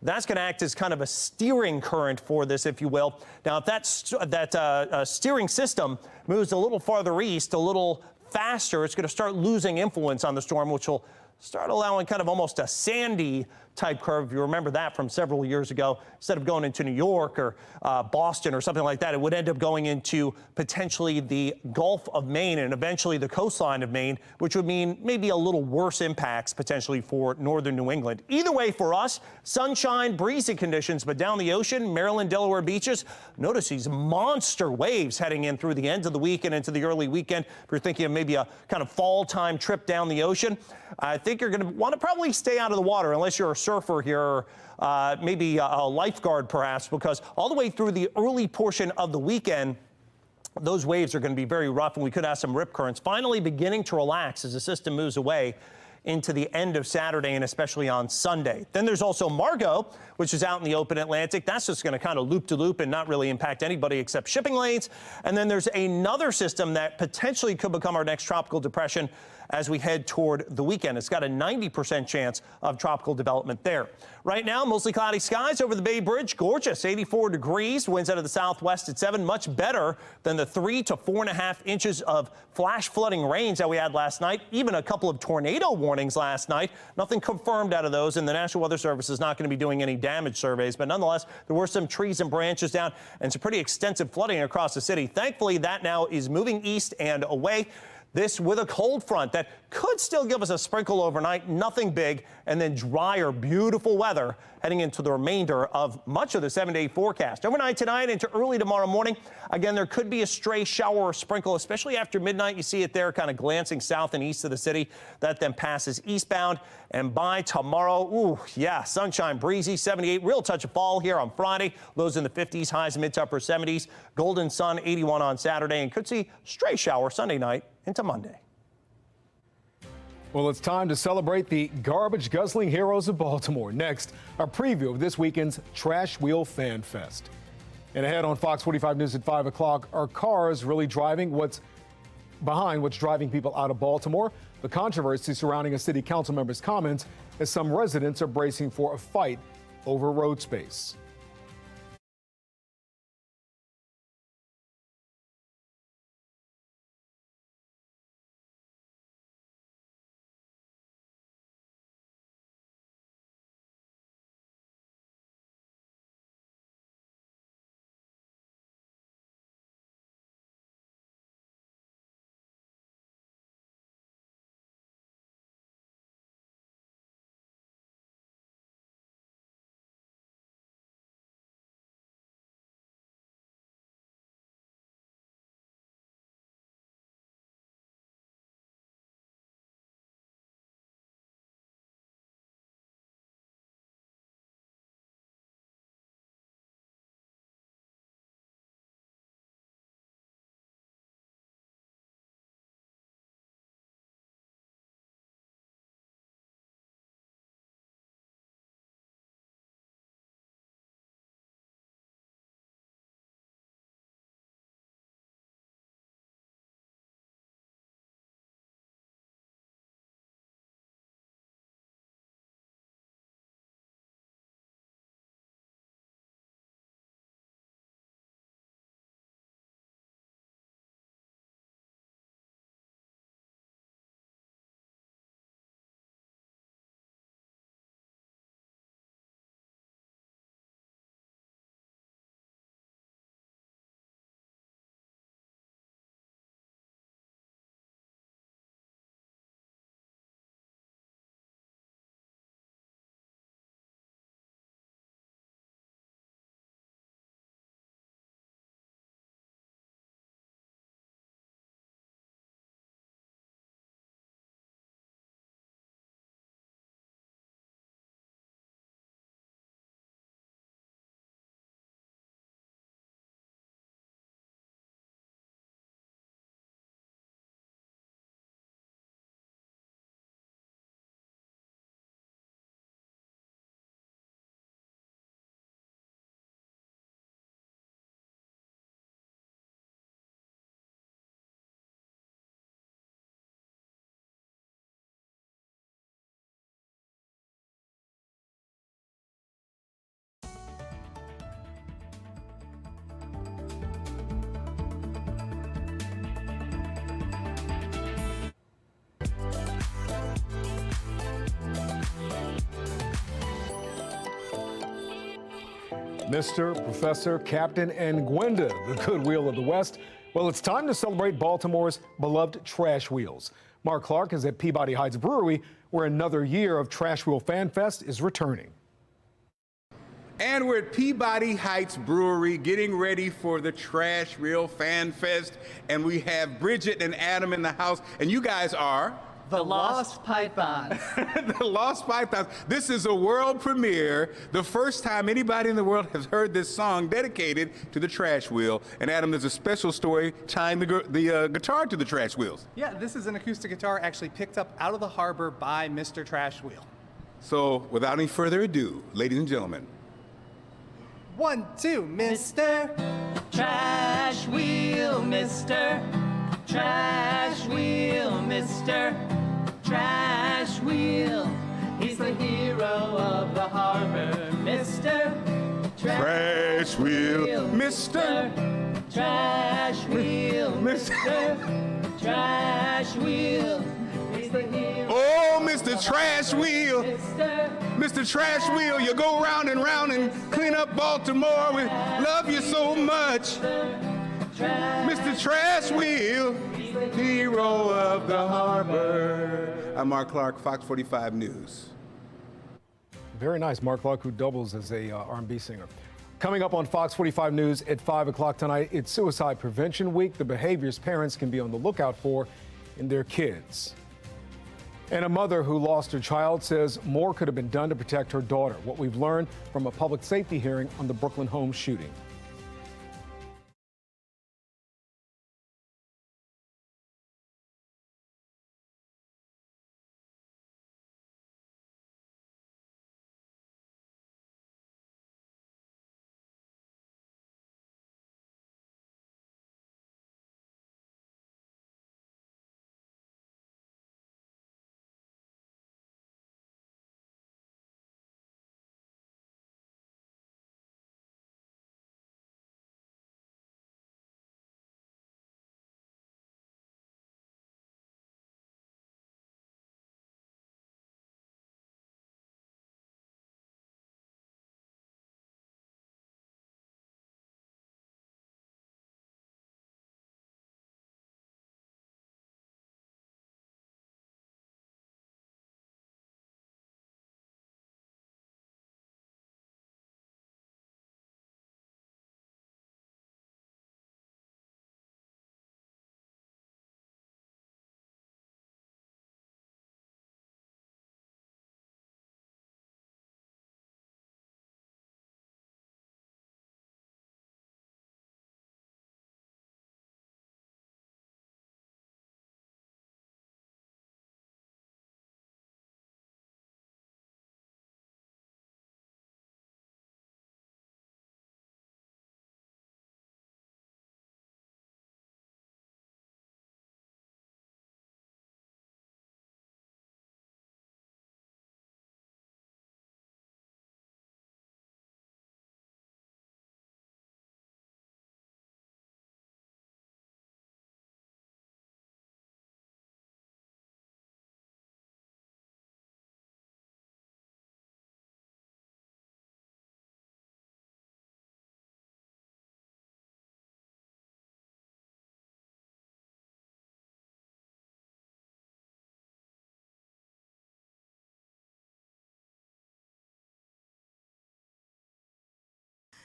That's going to act as kind of a steering current for this, if you will. Now, if that steering system moves a little farther east, a little faster, it's going to start losing influence on the storm, which will start allowing kind of almost a Sandy type curve. If you remember that from several years ago, instead of going into New York or Boston or something like that, it would end up going into potentially the Gulf of Maine and eventually the coastline of Maine, which would mean maybe a little worse impacts potentially for northern New England. Either way for us, sunshine, breezy conditions, but down the ocean, Maryland, Delaware beaches, notice these monster waves heading in through the end of the week and into the early weekend. If you're thinking of maybe a kind of fall time trip down the ocean, I think you're going to want to probably stay out of the water unless you're a surfer here, or maybe a lifeguard perhaps, because all the way through the early portion of the weekend, those waves are going to be very rough and we could have some rip currents finally beginning to relax as the system moves away into the end of Saturday and especially on Sunday. Then there's also Margot, which is out in the open Atlantic. That's just going to kind of loop to loop and not really impact anybody except shipping lanes. And then there's another system that potentially could become our next tropical depression as we head toward the weekend. It's got a 90% chance of tropical development there. Right now, mostly cloudy skies over the Bay Bridge. Gorgeous, 84 degrees. Winds out of the southwest at 7. Much better than the 3 to 4.5 inches of flash flooding rains that we had last night. Even a couple of tornado warnings last night. Nothing confirmed out of those, and the National Weather Service is not going to be doing any damage surveys. But nonetheless, there were some trees and branches down and some pretty extensive flooding across the city. Thankfully, that now is moving east and away. This with a cold front that could still give us a sprinkle overnight, nothing big, and then drier, beautiful weather heading into the remainder of much of the 7-day forecast. Overnight tonight into early tomorrow morning, again, there could be a stray shower or sprinkle, especially after midnight. You see it there kind of glancing south and east of the city. That then passes eastbound. And by tomorrow, ooh, yeah, sunshine, breezy, 78, real touch of fall here on Friday. Lows in the 50s, highs mid to upper 70s. Golden sun, 81 on Saturday, and could see stray shower Sunday night into Monday. Well, it's time to celebrate the garbage guzzling heroes of Baltimore. Next, a preview of this weekend's Trash Wheel Fan Fest. And ahead on Fox 45 News at 5 o'clock, are cars really driving what's driving people out of Baltimore? The controversy surrounding a city council member's comments as some residents are bracing for a fight over road space. Mr., Professor, Captain, and Gwenda, the good wheel of the West. Well, it's time to celebrate Baltimore's beloved trash wheels. Mark Clark is at Peabody Heights Brewery, where another year of Trash Wheel Fan Fest is returning. And we're at Peabody Heights Brewery getting ready for the Trash Wheel Fan Fest. And we have Bridget and Adam in the house. And you guys are? The Lost Pythons. The Lost Pythons. This is a world premiere. The first time anybody in the world has heard this song dedicated to the trash wheel. And Adam, there's a special story tying the guitar to the trash wheels. Yeah, this is an acoustic guitar actually picked up out of the harbor by Mr. Trash Wheel. So without any further ado, ladies and gentlemen. 1, 2, Mr. Trash Wheel, Mr. Trash Wheel, Mr. Trash Wheel. He's the hero of the harbor, Mr. Trash Wheel, Mr. Trash Wheel, Mr. Trash Wheel. He's the hero. Oh, Mr. Trash Wheel. Mr. Trash Wheel, you go round and round and clean up Baltimore. We love you so much. Mr. Trash Wheel, hero of the harbor. I'm Mark Clark, Fox 45 News. Very nice. Mark Clark, who doubles as a R&B singer. Coming up on Fox 45 News at 5 o'clock tonight, it's Suicide Prevention Week, the behaviors parents can be on the lookout for in their kids. And a mother who lost her child says more could have been done to protect her daughter. What we've learned from a public safety hearing on the Brooklyn home shooting.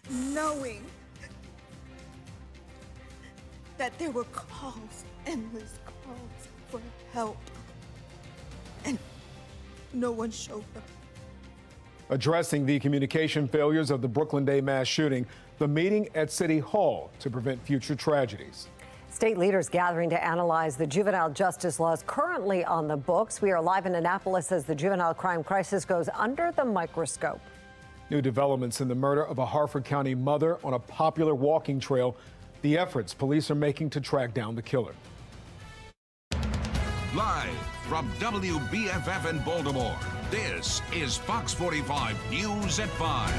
Knowing that there were calls, endless calls for help, and no one showed up. Addressing the communication failures of the Brooklyn Day mass shooting, the meeting at City Hall to prevent future tragedies. State leaders gathering to analyze the juvenile justice laws currently on the books. We are live in Annapolis as the juvenile crime crisis goes under the microscope. New developments in the murder of a Harford County mother on a popular walking trail. The efforts police are making to track down the killer. Live from WBFF in Baltimore, this is Fox 45 News at 5.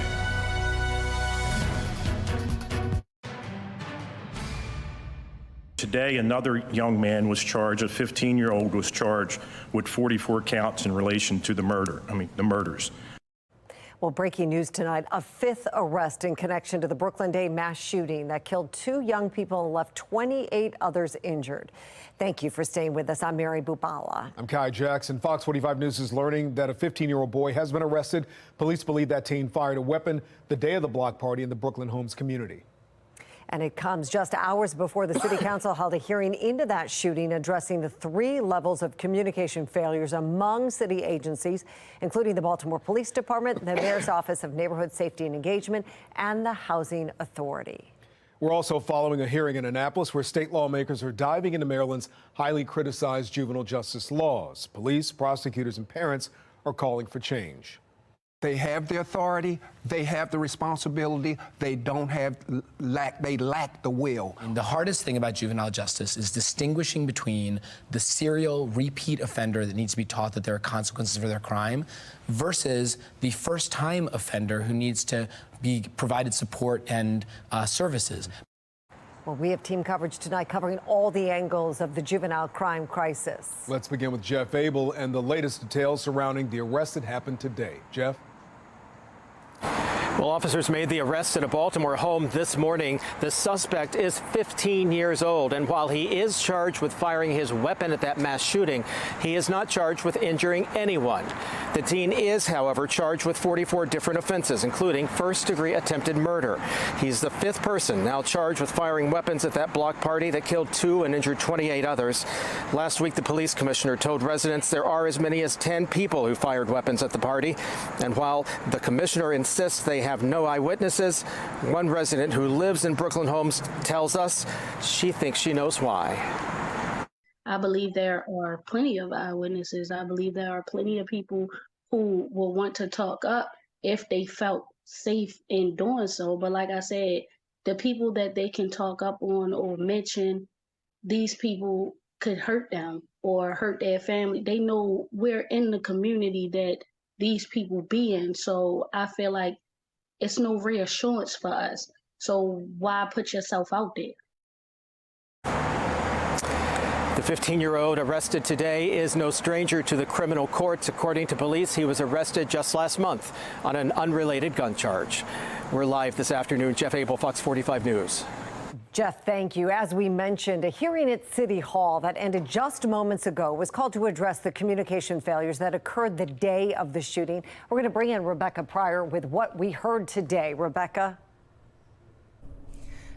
Today, another young man was charged, a 15-year-old was charged with 44 counts in relation to the murders. Well, breaking news tonight, a fifth arrest in connection to the Brooklyn Day mass shooting that killed 2 young people and left 28 others injured. Thank you for staying with us. I'm Mary Bubala. I'm Kai Jackson. Fox 45 News is learning that a 15-year-old boy has been arrested. Police believe that teen fired a weapon the day of the block party in the Brooklyn Homes community. And it comes just hours before the city council held a hearing into that shooting, addressing the 3 levels of communication failures among city agencies, including the Baltimore Police Department, the Mayor's Office of Neighborhood Safety and Engagement, and the Housing Authority. We're also following a hearing in Annapolis where state lawmakers are diving into Maryland's highly criticized juvenile justice laws. Police, prosecutors, and parents are calling for change. They have the authority, they have the responsibility, they lack the will. And the hardest thing about juvenile justice is distinguishing between the serial repeat offender that needs to be taught that there are consequences for their crime versus the first-time offender who needs to be provided support and services. Well, we have team coverage tonight covering all the angles of the juvenile crime crisis. Let's begin with Jeff Abel and the latest details surrounding the arrest that happened today. Jeff? Well, officers made the arrest at a Baltimore home this morning. The suspect is 15 years old, and while he is charged with firing his weapon at that mass shooting, he is not charged with injuring anyone. The teen is, however, charged with 44 different offenses, including first-degree attempted murder. He's the fifth person now charged with firing weapons at that block party that killed 2 and injured 28 others. Last week, the police commissioner told residents there are as many as 10 people who fired weapons at the party. And while the commissioner insists they have no eyewitnesses, one resident who lives in Brooklyn Homes tells us she thinks she knows why. I believe there are plenty of eyewitnesses. I believe there are plenty of people who will want to talk up if they felt safe in doing so. But like I said, the people that they can talk up on or mention, these people could hurt them or hurt their family. They know we're in the community that these people be in. So I feel like it's no reassurance for us. So why put yourself out there? The 15-year-old arrested today is no stranger to the criminal courts. According to police, he was arrested just last month on an unrelated gun charge. We're live this afternoon. Jeff Abel, Fox 45 News. Jeff, thank you. As we mentioned, a hearing at City Hall that ended just moments ago was called to address the communication failures that occurred the day of the shooting. We're going to bring in Rebecca Pryor with what we heard today. Rebecca.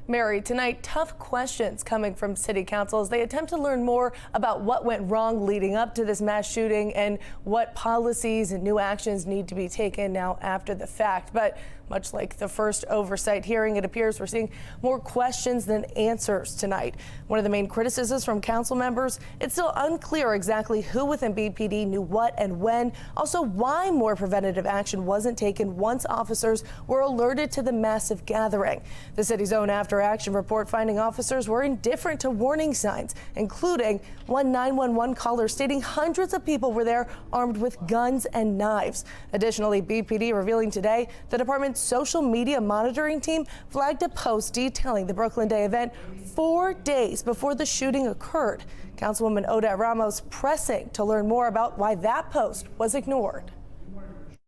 Mary, tonight, tough questions coming from City Council as they attempt to learn more about what went wrong leading up to this mass shooting and what policies and new actions need to be taken now after the fact. But much like the first oversight hearing, it appears we're seeing more questions than answers tonight. One of the main criticisms from council members, it's still unclear exactly who within BPD knew what and when. Also, why more preventative action wasn't taken once officers were alerted to the massive gathering. The city's own after-action report finding officers were indifferent to warning signs, including one 911 caller stating hundreds of people were there armed with guns and knives. Additionally, BPD revealing today the department's social media monitoring team flagged a post detailing the Brooklyn Day event 4 days before the shooting occurred. Councilwoman Odette Ramos pressing to learn more about why that post was ignored.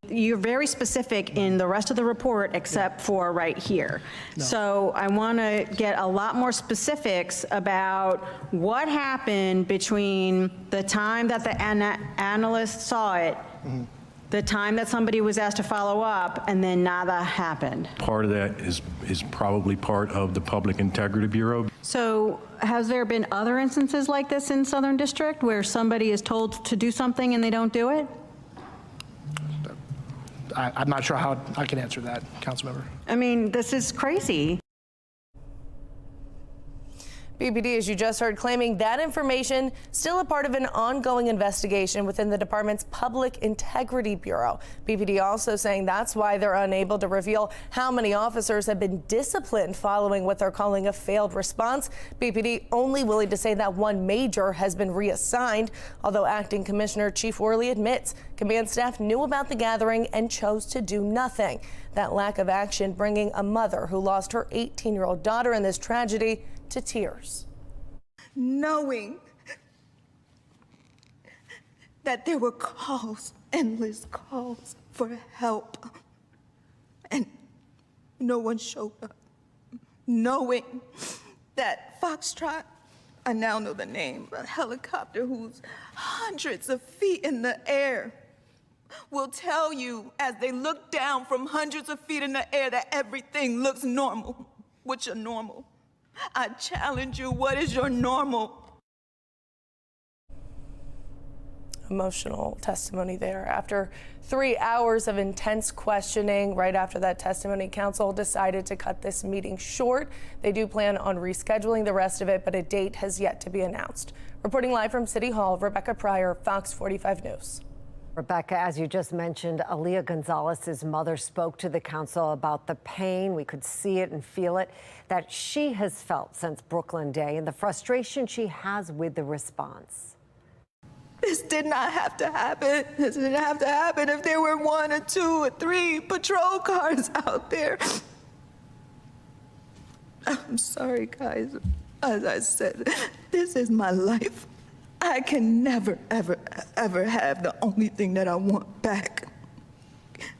You're very specific in the rest of the report except for right here. No. So I want to get a lot more specifics about what happened between the time that the analyst saw it, the time that somebody was asked to follow up, and then nada happened. Part of that is probably part of the Public Integrity Bureau. So has there been other instances like this in Southern District where somebody is told to do something and they don't do it? I'm not sure how I can answer that, Councilmember. I mean, this is crazy. BPD, as you just heard, claiming that information still a part of an ongoing investigation within the department's Public Integrity Bureau. BPD also saying that's why they're unable to reveal how many officers have been disciplined following what they're calling a failed response. BPD only willing to say that one major has been reassigned, although Acting Commissioner Chief Worley admits command staff knew about the gathering and chose to do nothing. That lack of action bringing a mother who lost her 18-year-old daughter in this tragedy to tears. Knowing that there were calls, endless calls for help, and no one showed up. Knowing that Foxtrot, I now know the name, a helicopter who's hundreds of feet in the air, will tell you as they look down from hundreds of feet in the air that everything looks normal. What's your normal? I challenge you, what is your normal? Emotional testimony there. After 3 hours of intense questioning, right after that testimony, council decided to cut this meeting short. They do plan on rescheduling the rest of it, but a date has yet to be announced. Reporting live from City Hall, Rebecca Pryor, Fox 45 News. Rebecca, as you just mentioned, Aaliyah Gonzalez's mother spoke to the council about the pain, we could see it and feel it, that she has felt since Brooklyn Day and the frustration she has with the response. This did not have to happen. This didn't have to happen if there were 1 or 2 or 3 patrol cars out there. I'm sorry, guys. As I said, this is my life. I can never, ever, ever have the only thing that I want back.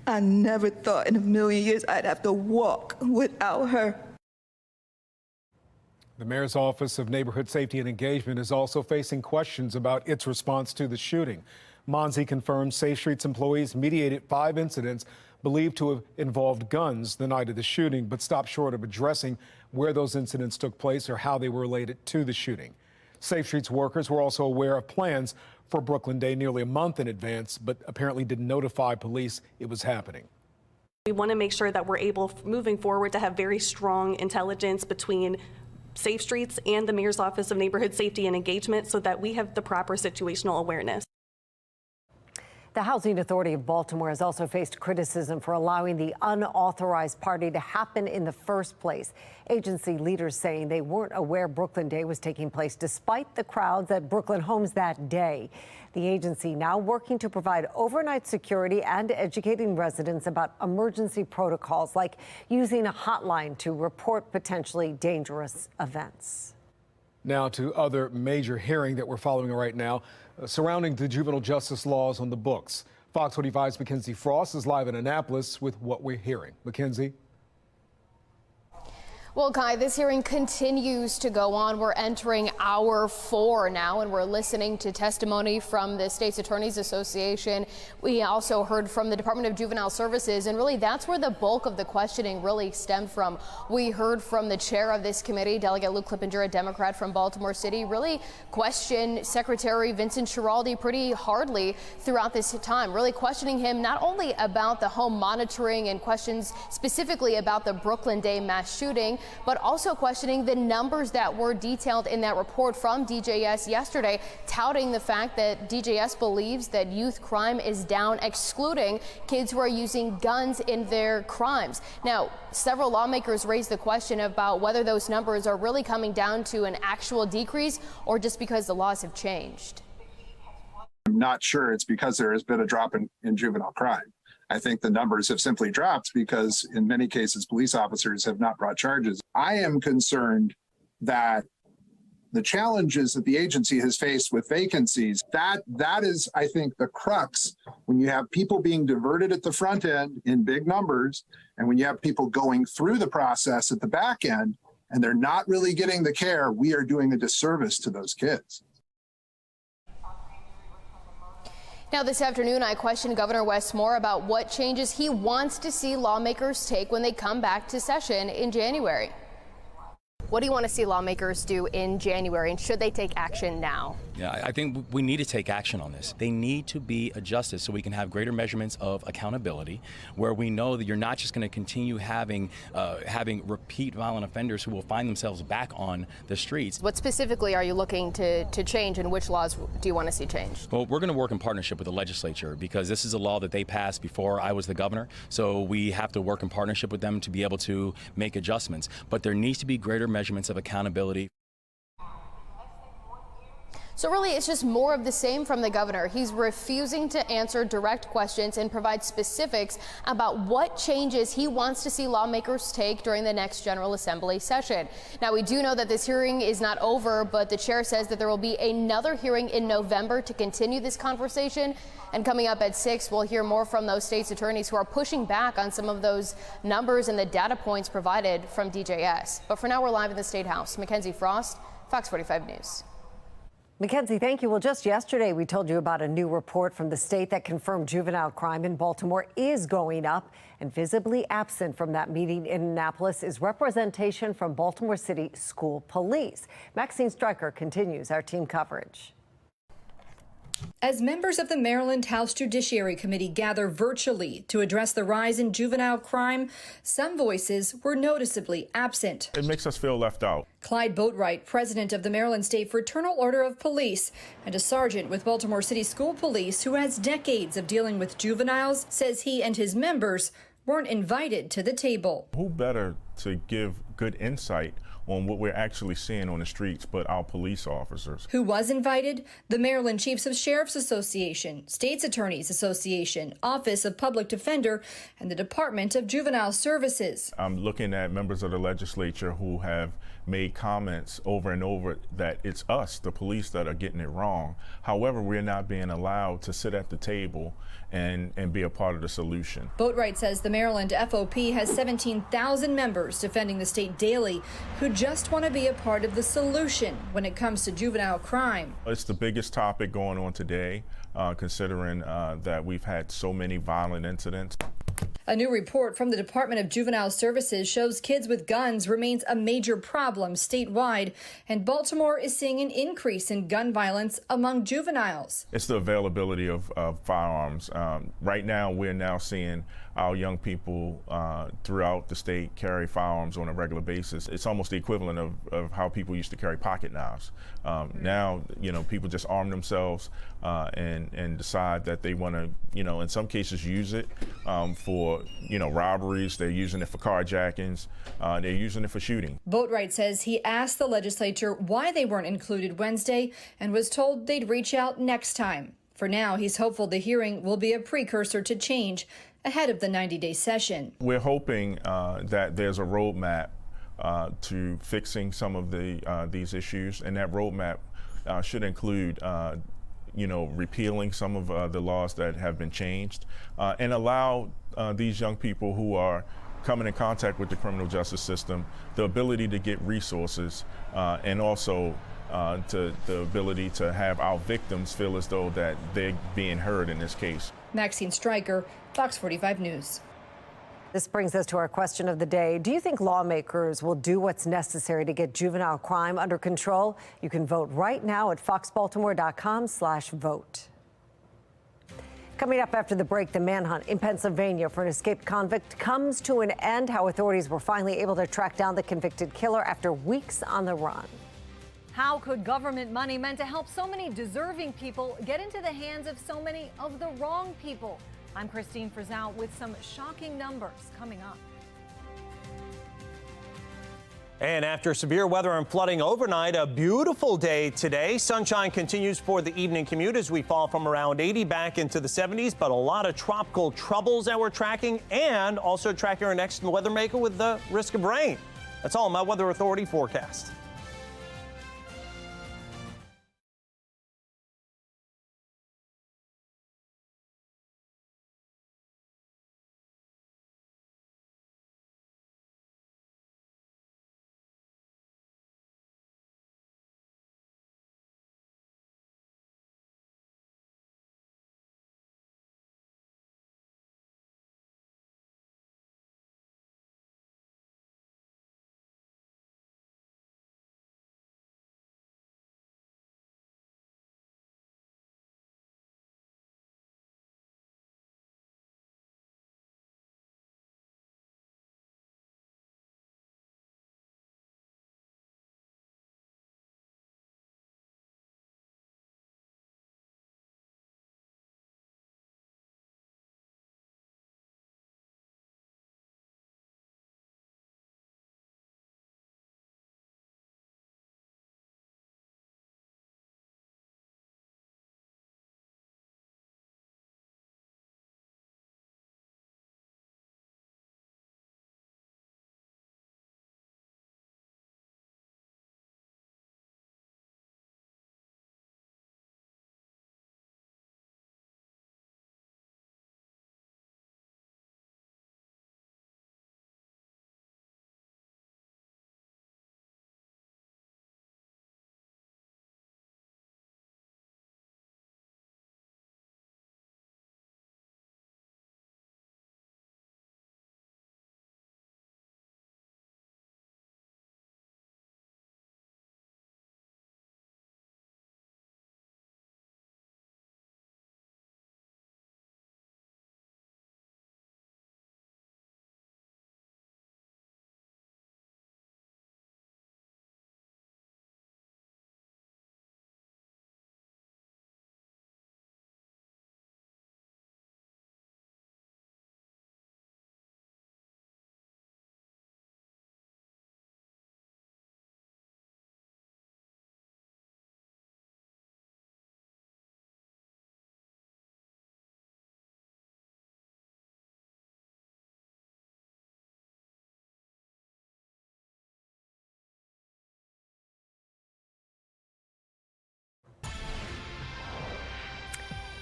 I never thought in a million years I'd have to walk without her. The Mayor's Office of Neighborhood Safety and Engagement is also facing questions about its response to the shooting. Monzi confirms Safe Streets employees mediated 5 incidents believed to have involved guns the night of the shooting, but stopped short of addressing where those incidents took place or how they were related to the shooting. Safe Streets workers were also aware of plans for Brooklyn Day nearly a month in advance, but apparently didn't notify police it was happening. We want to make sure that we're able, moving forward, to have very strong intelligence between Safe Streets and the Mayor's Office of Neighborhood Safety and Engagement so that we have the proper situational awareness. The Housing Authority of Baltimore has also faced criticism for allowing the unauthorized party to happen in the first place. Agency leaders saying they weren't aware Brooklyn Day was taking place despite the crowds at Brooklyn homes that day. The agency now working to provide overnight security and educating residents about emergency protocols like using a hotline to report potentially dangerous events. Now to other major hearing that we're following right now surrounding the juvenile justice laws on the books. Fox 45's Mackenzie Frost is live in Annapolis with what we're hearing. Mackenzie. Well, Kai, this hearing continues to go on. We're entering hour 4 now, and we're listening to testimony from the State's Attorneys Association. We also heard from the Department of Juvenile Services, and really that's where the bulk of the questioning really stemmed from. We heard from the chair of this committee, Delegate Luke Clippinger, a Democrat from Baltimore City, really question Secretary Vincent Schiraldi pretty hardly throughout this time, really questioning him not only about the home monitoring and questions specifically about the Brooklyn Day mass shooting, but also questioning the numbers that were detailed in that report from DJS yesterday, touting the fact that DJS believes that youth crime is down, excluding kids who are using guns in their crimes. Now, several lawmakers raised the question about whether those numbers are really coming down to an actual decrease or just because the laws have changed. I'm not sure it's because there has been a drop in juvenile crime. I think the numbers have simply dropped because in many cases, police officers have not brought charges. I am concerned that the challenges that the agency has faced with vacancies, that is, I think, the crux when you have people being diverted at the front end in big numbers, and when you have people going through the process at the back end, and they're not really getting the care, we are doing a disservice to those kids. Now, this afternoon, I questioned Governor Wes Moore about what changes he wants to see lawmakers take when they come back to session in January. What do you want to see lawmakers do in January, and should they take action now? Yeah, I think we need to take action on this. They need to be adjusted so we can have greater measurements of accountability, where we know that you're not just going to continue having repeat violent offenders who will find themselves back on the streets. What specifically are you looking to change, and which laws do you want to see changed? Well, we're going to work in partnership with the legislature because this is a law that they passed before I was the governor, so we have to work in partnership with them to be able to make adjustments. But there needs to be greater measurements of accountability. So really, it's just more of the same from the governor. He's refusing to answer direct questions and provide specifics about what changes he wants to see lawmakers take during the next General Assembly session. Now, we do know that this hearing is not over, but the chair says that there will be another hearing in November to continue this conversation. And coming up at 6, we'll hear more from those state's attorneys who are pushing back on some of those numbers and the data points provided from DJS. But for now, we're live in the State House. Mackenzie Frost, Fox 45 News. Mackenzie, thank you. Well, just yesterday, we told you about a new report from the state that confirmed juvenile crime in Baltimore is going up. And visibly absent from that meeting in Annapolis is representation from Baltimore City School Police. Maxine Stryker continues our team coverage. As members of the Maryland House Judiciary Committee gather virtually to address the rise in juvenile crime, some voices were noticeably absent. It makes us feel left out. Clyde Boatwright, president of the Maryland State Fraternal Order of Police and a sergeant with Baltimore City School Police who has decades of dealing with juveniles, says he and his members weren't invited to the table. Who better to give good insight on what we're actually seeing on the streets, but our police officers. Who was invited? The Maryland Chiefs of Sheriffs Association, States Attorneys Association, Office of Public Defender, and the Department of Juvenile Services. I'm looking at members of the legislature who have made comments over and over that it's us, the police, that are getting it wrong. However, we're not being allowed to sit at the table and be a part of the solution. Boatwright says the Maryland FOP has 17,000 members defending the state daily who just want to be a part of the solution when it comes to juvenile crime. It's the biggest topic going on today, considering that we've had so many violent incidents. A new report from the Department of Juvenile Services shows kids with guns remains a major problem statewide, and Baltimore is seeing an increase in gun violence among juveniles. It's the availability of firearms. Right now, we're now seeing our young people throughout the state carry firearms on a regular basis. It's almost the equivalent of how people used to carry pocket knives. Now, people just arm themselves and decide that they want to, in some cases use it for, robberies. They're using it for carjackings. They're using it for shooting. Boatwright says he asked the legislature why they weren't included Wednesday and was told they'd reach out next time. For now, he's hopeful the hearing will be a precursor to change ahead of the 90-day session. We're hoping that there's a roadmap to fixing some of these issues, and that roadmap should include repealing some of the laws that have been changed and allow these young people who are coming in contact with the criminal justice system the ability to get resources and also to the ability to have our victims feel as though that they're being heard in this case. Maxine Stryker, Fox 45 News. This brings us to our question of the day. Do you think lawmakers will do what's necessary to get juvenile crime under control? You can vote right now at foxbaltimore.com/vote. Coming up after the break, the manhunt in Pennsylvania for an escaped convict comes to an end. How authorities were finally able to track down the convicted killer after weeks on the run. How could government money meant to help so many deserving people get into the hands of so many of the wrong people? I'm Christine Frizzell with some shocking numbers coming up. And after severe weather and flooding overnight, a beautiful day today. Sunshine continues for the evening commute as we fall from around 80 back into the 70s, but a lot of tropical troubles that we're tracking and also tracking our next weather maker with the risk of rain. That's all in my Weather Authority forecast.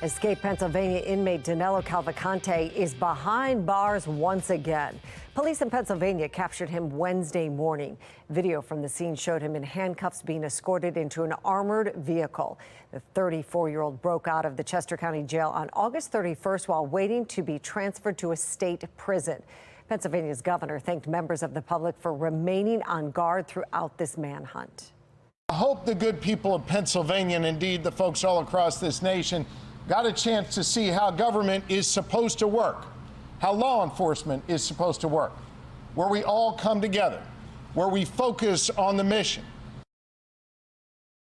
Escaped Pennsylvania inmate Danilo Cavalcante is behind bars once again. Police in Pennsylvania captured him Wednesday morning. Video from the scene showed him in handcuffs being escorted into an armored vehicle. The 34-year-old broke out of the Chester County Jail on August 31st while waiting to be transferred to a state prison. Pennsylvania's governor thanked members of the public for remaining on guard throughout this manhunt. I hope the good people of Pennsylvania, and indeed the folks all across this nation, got a chance to see how government is supposed to work, how law enforcement is supposed to work, where we all come together, where we focus on the mission.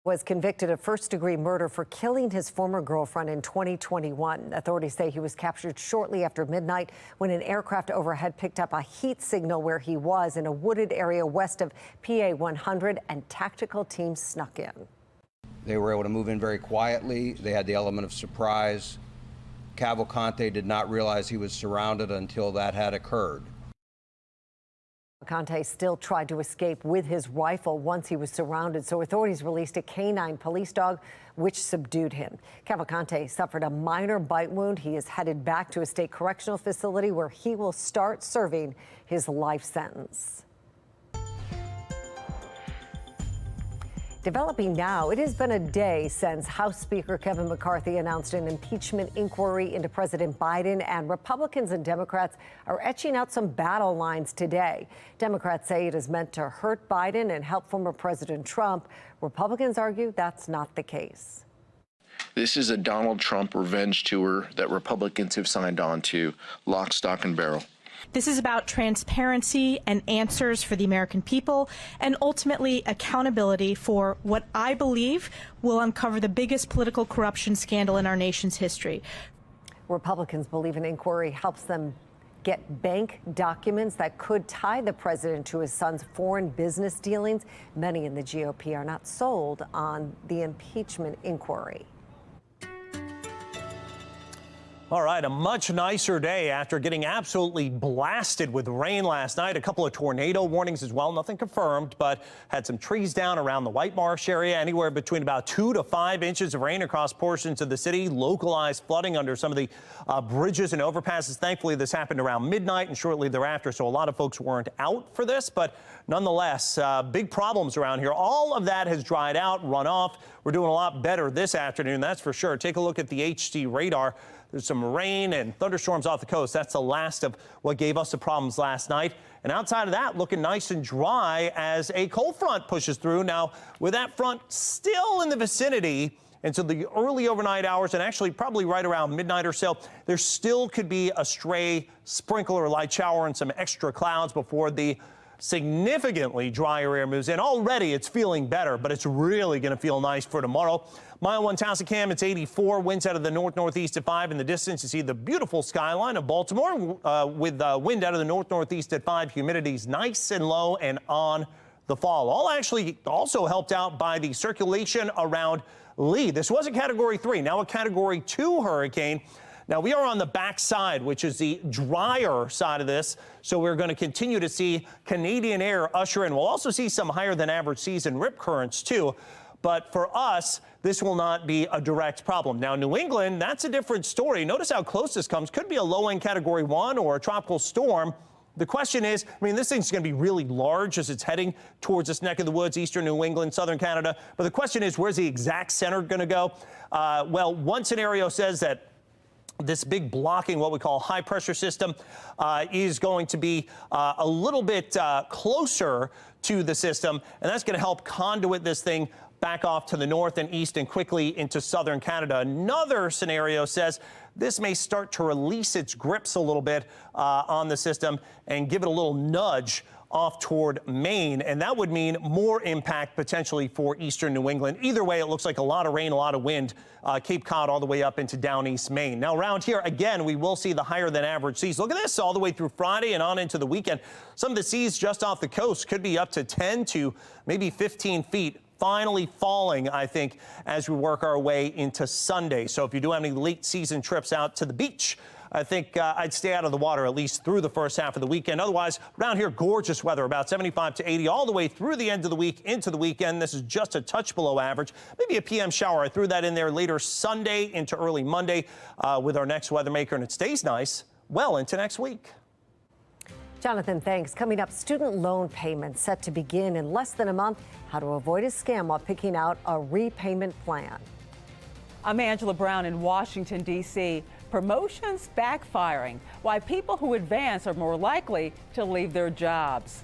Was convicted of first-degree murder for killing his former girlfriend in 2021. Authorities say he was captured shortly after midnight when an aircraft overhead picked up a heat signal where he was in a wooded area west of PA 100, and tactical teams snuck in. They were able to move in very quietly. They had the element of surprise. Cavalcante did not realize he was surrounded until that had occurred. Cavalcante still tried to escape with his rifle once he was surrounded, so authorities released a canine police dog which subdued him. Cavalcante suffered a minor bite wound. He is headed back to a state correctional facility where he will start serving his life sentence. Developing now, it has been a day since House Speaker Kevin McCarthy announced an impeachment inquiry into President Biden, and Republicans and Democrats are etching out some battle lines today. Democrats say it is meant to hurt Biden and help former President Trump. Republicans argue that's not the case. This is a Donald Trump revenge tour that Republicans have signed on to, lock, stock, and barrel. This is about transparency and answers for the American people, and ultimately accountability for what I believe will uncover the biggest political corruption scandal in our nation's history. Republicans believe an inquiry helps them get bank documents that could tie the president to his son's foreign business dealings. Many in the GOP are not sold on the impeachment inquiry. All right, a much nicer day after getting absolutely blasted with rain last night. A couple of tornado warnings as well, nothing confirmed, but had some trees down around the White Marsh area, anywhere between about 2 to 5 inches of rain across portions of the city, localized flooding under some of the bridges and overpasses. Thankfully, this happened around midnight and shortly thereafter, so a lot of folks weren't out for this, but nonetheless, big problems around here. All of that has dried out, run off. We're doing a lot better this afternoon, that's for sure. Take a look at the HD radar. There's some rain and thunderstorms off the coast. That's the last of what gave us the problems last night. And outside of that, looking nice and dry as a cold front pushes through. Now, with that front still in the vicinity into the early overnight hours, and actually probably right around midnight or so, there still could be a stray sprinkle or light shower and some extra clouds before the significantly drier air moves in. Already it's feeling better, but it's really going to feel nice for tomorrow. Mile 1 Tasicam, it's 84, winds out of the north-northeast at 5. In the distance, you see the beautiful skyline of Baltimore with wind out of the north-northeast at 5. Humidity's nice and low and on the fall. All actually also helped out by the circulation around Lee. This was a Category 3, now a Category 2 hurricane. Now, we are on the backside, which is the drier side of this, so we're going to continue to see Canadian air usher in. We'll also see some higher than average seas and rip currents, too. But for us, this will not be a direct problem. Now, New England, that's a different story. Notice how close this comes. Could be a low-end Category 1 or a tropical storm. The question is, I mean, this thing's going to be really large as it's heading towards this neck of the woods, eastern New England, southern Canada. But the question is, where's the exact center going to go? Well, one scenario says that this big blocking, what we call high pressure system, is going to be a little bit closer to the system, and that's going to help conduit this thing back off to the north and east and quickly into southern Canada. Another scenario says this may start to release its grips a little bit on the system and give it a little nudge off toward Maine, and that would mean more impact potentially for eastern New England. Either way, it looks like a lot of rain, a lot of wind, Cape Cod all the way up into down east Maine. Now, around here, again, we will see the higher than average seas. Look at this, all the way through Friday and on into the weekend. Some of the seas just off the coast could be up to 10 to maybe 15 feet. Finally falling, I think, as we work our way into Sunday. So if you do have any late season trips out to the beach, I think I'd stay out of the water at least through the first half of the weekend. Otherwise, around here, gorgeous weather, about 75 to 80 all the way through the end of the week into the weekend. This is just a touch below average. Maybe a PM shower. I threw that in there later Sunday into early Monday with our next weather maker, and it stays nice well into next week. Jonathan, thanks. Coming up, student loan payments set to begin in less than a month. How to avoid a scam while picking out a repayment plan. I'm Angela Brown in Washington, D.C. Promotions backfiring. Why people who advance are more likely to leave their jobs.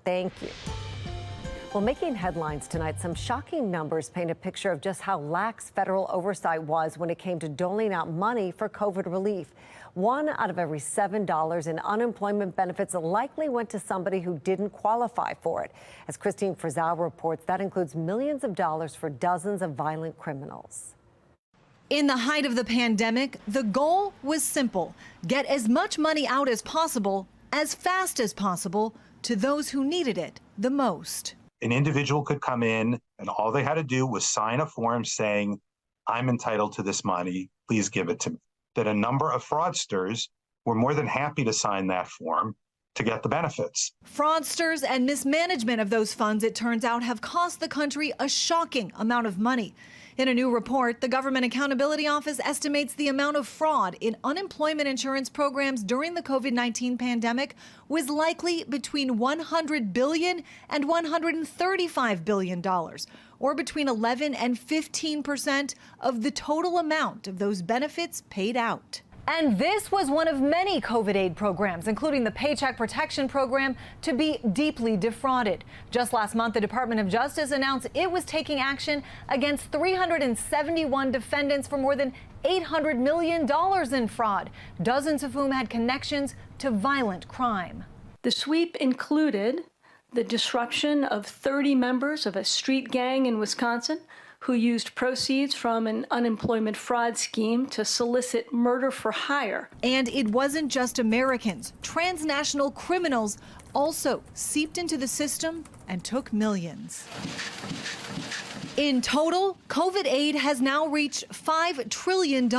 Thank you. Well, making headlines tonight, some shocking numbers paint a picture of just how lax federal oversight was when it came to doling out money for COVID relief. 1 out of every $7 in unemployment benefits likely went to somebody who didn't qualify for it. As Christine Frizzell reports, that includes millions of dollars for dozens of violent criminals. In the height of the pandemic, the goal was simple: get as much money out as possible, as fast as possible, to those who needed it the most. An individual could come in and all they had to do was sign a form saying, I'm entitled to this money, please give it to me. That a number of fraudsters were more than happy to sign that form to get the benefits. Fraudsters and mismanagement of those funds, it turns out, have cost the country a shocking amount of money. In a new report, the Government Accountability Office estimates the amount of fraud in unemployment insurance programs during the COVID-19 pandemic was likely between $100 billion and $135 billion, or between 11 and 15% of the total amount of those benefits paid out. And this was one of many COVID aid programs, including the Paycheck Protection Program, to be deeply defrauded. Just last month, the Department of Justice announced it was taking action against 371 defendants for more than $800 million in fraud, dozens of whom had connections to violent crime. The sweep included the disruption of 30 members of a street gang in Wisconsin who used proceeds from an unemployment fraud scheme to solicit murder for hire. And it wasn't just Americans. Transnational criminals also seeped into the system and took millions. In total, COVID aid has now reached $5 trillion.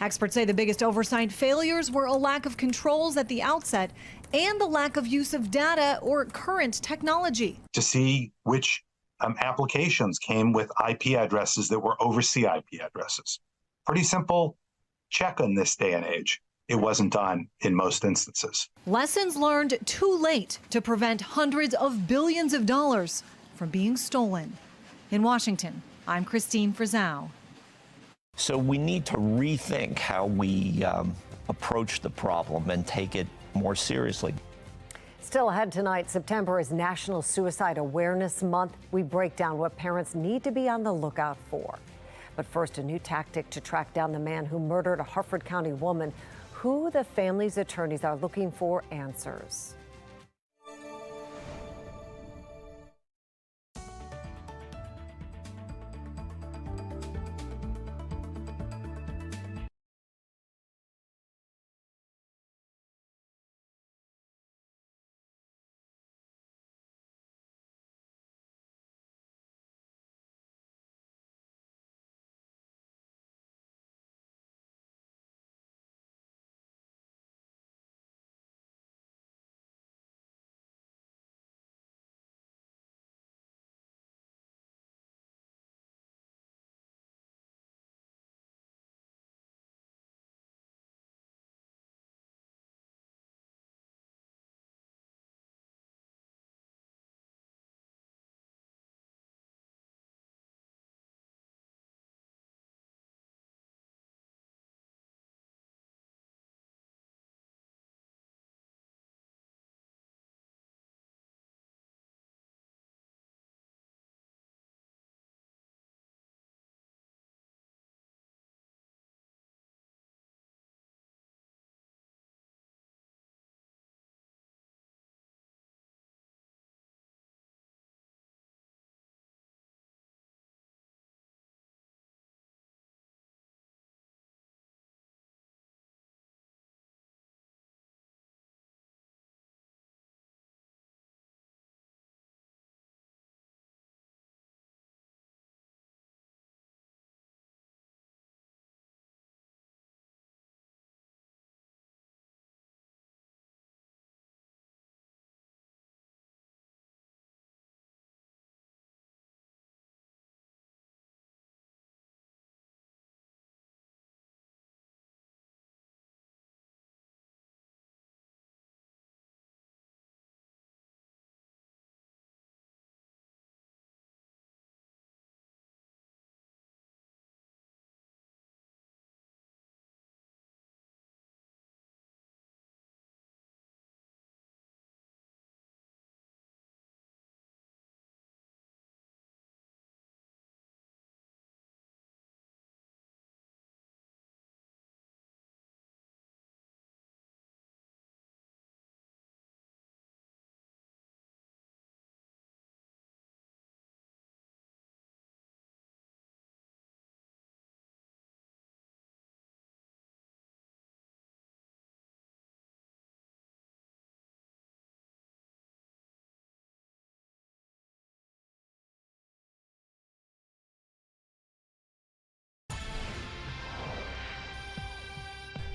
Experts say the biggest oversight failures were a lack of controls at the outset and the lack of use of data or current technology. To see which applications came with IP addresses that were overseas IP addresses. Pretty simple check in this day and age. It wasn't done in most instances. Lessons learned too late to prevent hundreds of billions of dollars from being stolen. In Washington, I'm Christine Frizzau. So we need to rethink how we approach the problem and take it more seriously. Still ahead tonight, September is National Suicide Awareness Month. We break down what parents need to be on the lookout for. But first, a new tactic to track down the man who murdered a Harford County woman. Who the family's attorneys are looking for answers.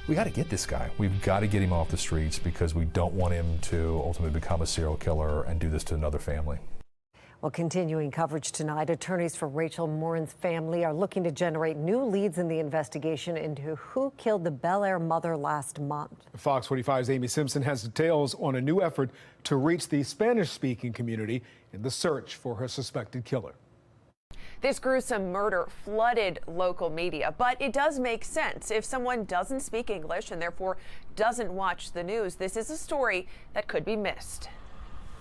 We got to get this guy. We've got to get him off the streets because we don't want him to ultimately become a serial killer and do this to another family. Well, continuing coverage tonight, attorneys for Rachel Morin's family are looking to generate new leads in the investigation into who killed the Bel Air mother last month. Fox 45's Amy Simpson has details on a new effort to reach the Spanish-speaking community in the search for her suspected killer. This gruesome murder flooded local media, but it does make sense. If someone doesn't speak English and therefore doesn't watch the news, this is a story that could be missed.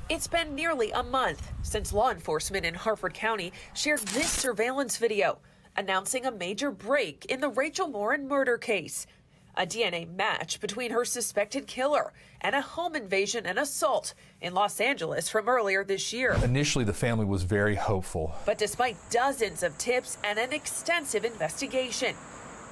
It's been nearly a month since law enforcement in Harford County shared this surveillance video announcing a major break in the Rachel Morin murder case. A DNA match between her suspected killer and a home invasion and assault in Los Angeles from earlier this year. Initially, the family was very hopeful. But despite dozens of tips and an extensive investigation,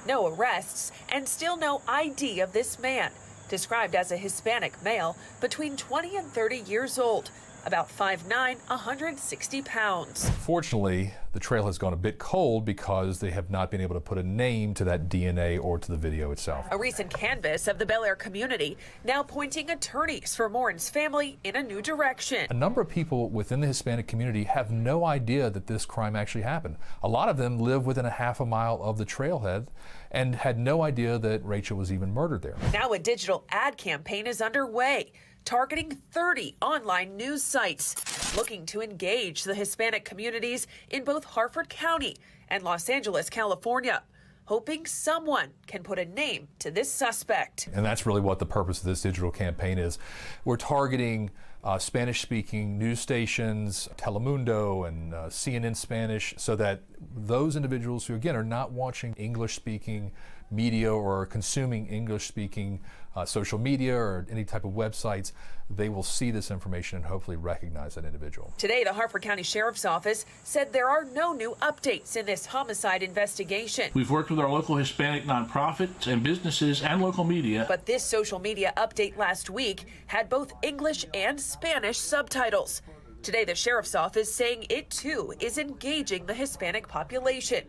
no arrests and still no ID of this man, described as a Hispanic male between 20 and 30 years old, about 5'9", 160 pounds. Fortunately, the trail has gone a bit cold because they have not been able to put a name to that DNA or to the video itself. A recent canvass of the Bel Air community now pointing attorneys for Morin's family in a new direction. A number of people within the Hispanic community have no idea that this crime actually happened. A lot of them live within a half a mile of the trailhead and had no idea that Rachel was even murdered there. Now a digital ad campaign is underway, targeting 30 online news sites, looking to engage the Hispanic communities in both Harford County and Los Angeles, California, hoping someone can put a name to this suspect. And that's really what the purpose of this digital campaign is. We're targeting Spanish-speaking news stations, Telemundo and CNN Spanish, so that those individuals who, again, are not watching English-speaking media or consuming English-speaking social media or any type of websites, they will see this information and hopefully recognize that individual. Today, the Harford County Sheriff's Office said there are no new updates in this homicide investigation. We've worked with our local Hispanic nonprofits and businesses and local media. But this social media update last week had both English and Spanish subtitles. Today, the Sheriff's Office saying it too is engaging the Hispanic population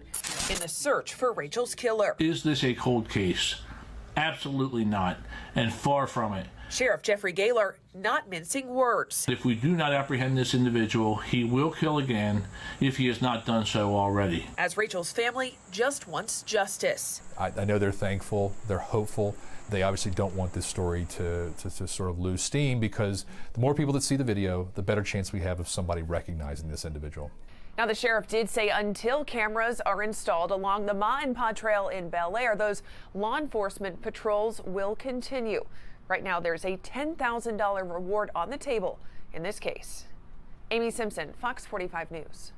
in the search for Rachel's killer. Is this a cold case? Absolutely not, and far from it. Sheriff Jeffrey Gaylor not mincing words. If we do not apprehend this individual, he will kill again if he has not done so already. As Rachel's family just wants justice. I know they're thankful, they're hopeful. They obviously don't want this story to sort of lose steam, because the more people that see the video, the better chance we have of somebody recognizing this individual. Now, the sheriff did say until cameras are installed along the Ma and Pa Trail in Bel Air, those law enforcement patrols will continue. Right now, there's a $10,000 reward on the table in this case. Amy Simpson, Fox 45 News.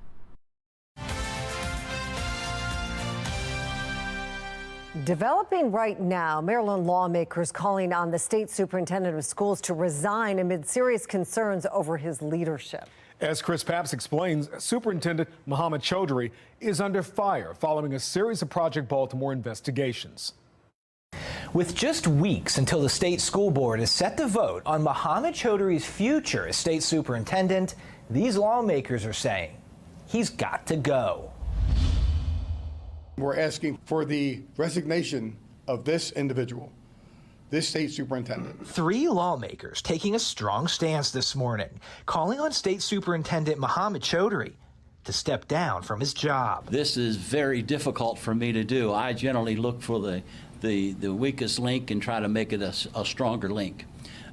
Developing right now, Maryland lawmakers calling on the state superintendent of schools to resign amid serious concerns over his leadership. As Chris Papps explains, Superintendent Mohammed Chaudhry is under fire following a series of Project Baltimore investigations. With just weeks until the state school board is set to vote on Mohammed Chaudhry's future as state superintendent, these lawmakers are saying he's got to go. We're asking for the resignation of this individual, this state superintendent. 3 lawmakers taking a strong stance this morning, calling on State Superintendent Mohammed Chaudhry to step down from his job. This is very difficult for me to do. I generally look for the weakest link and try to make it a stronger link.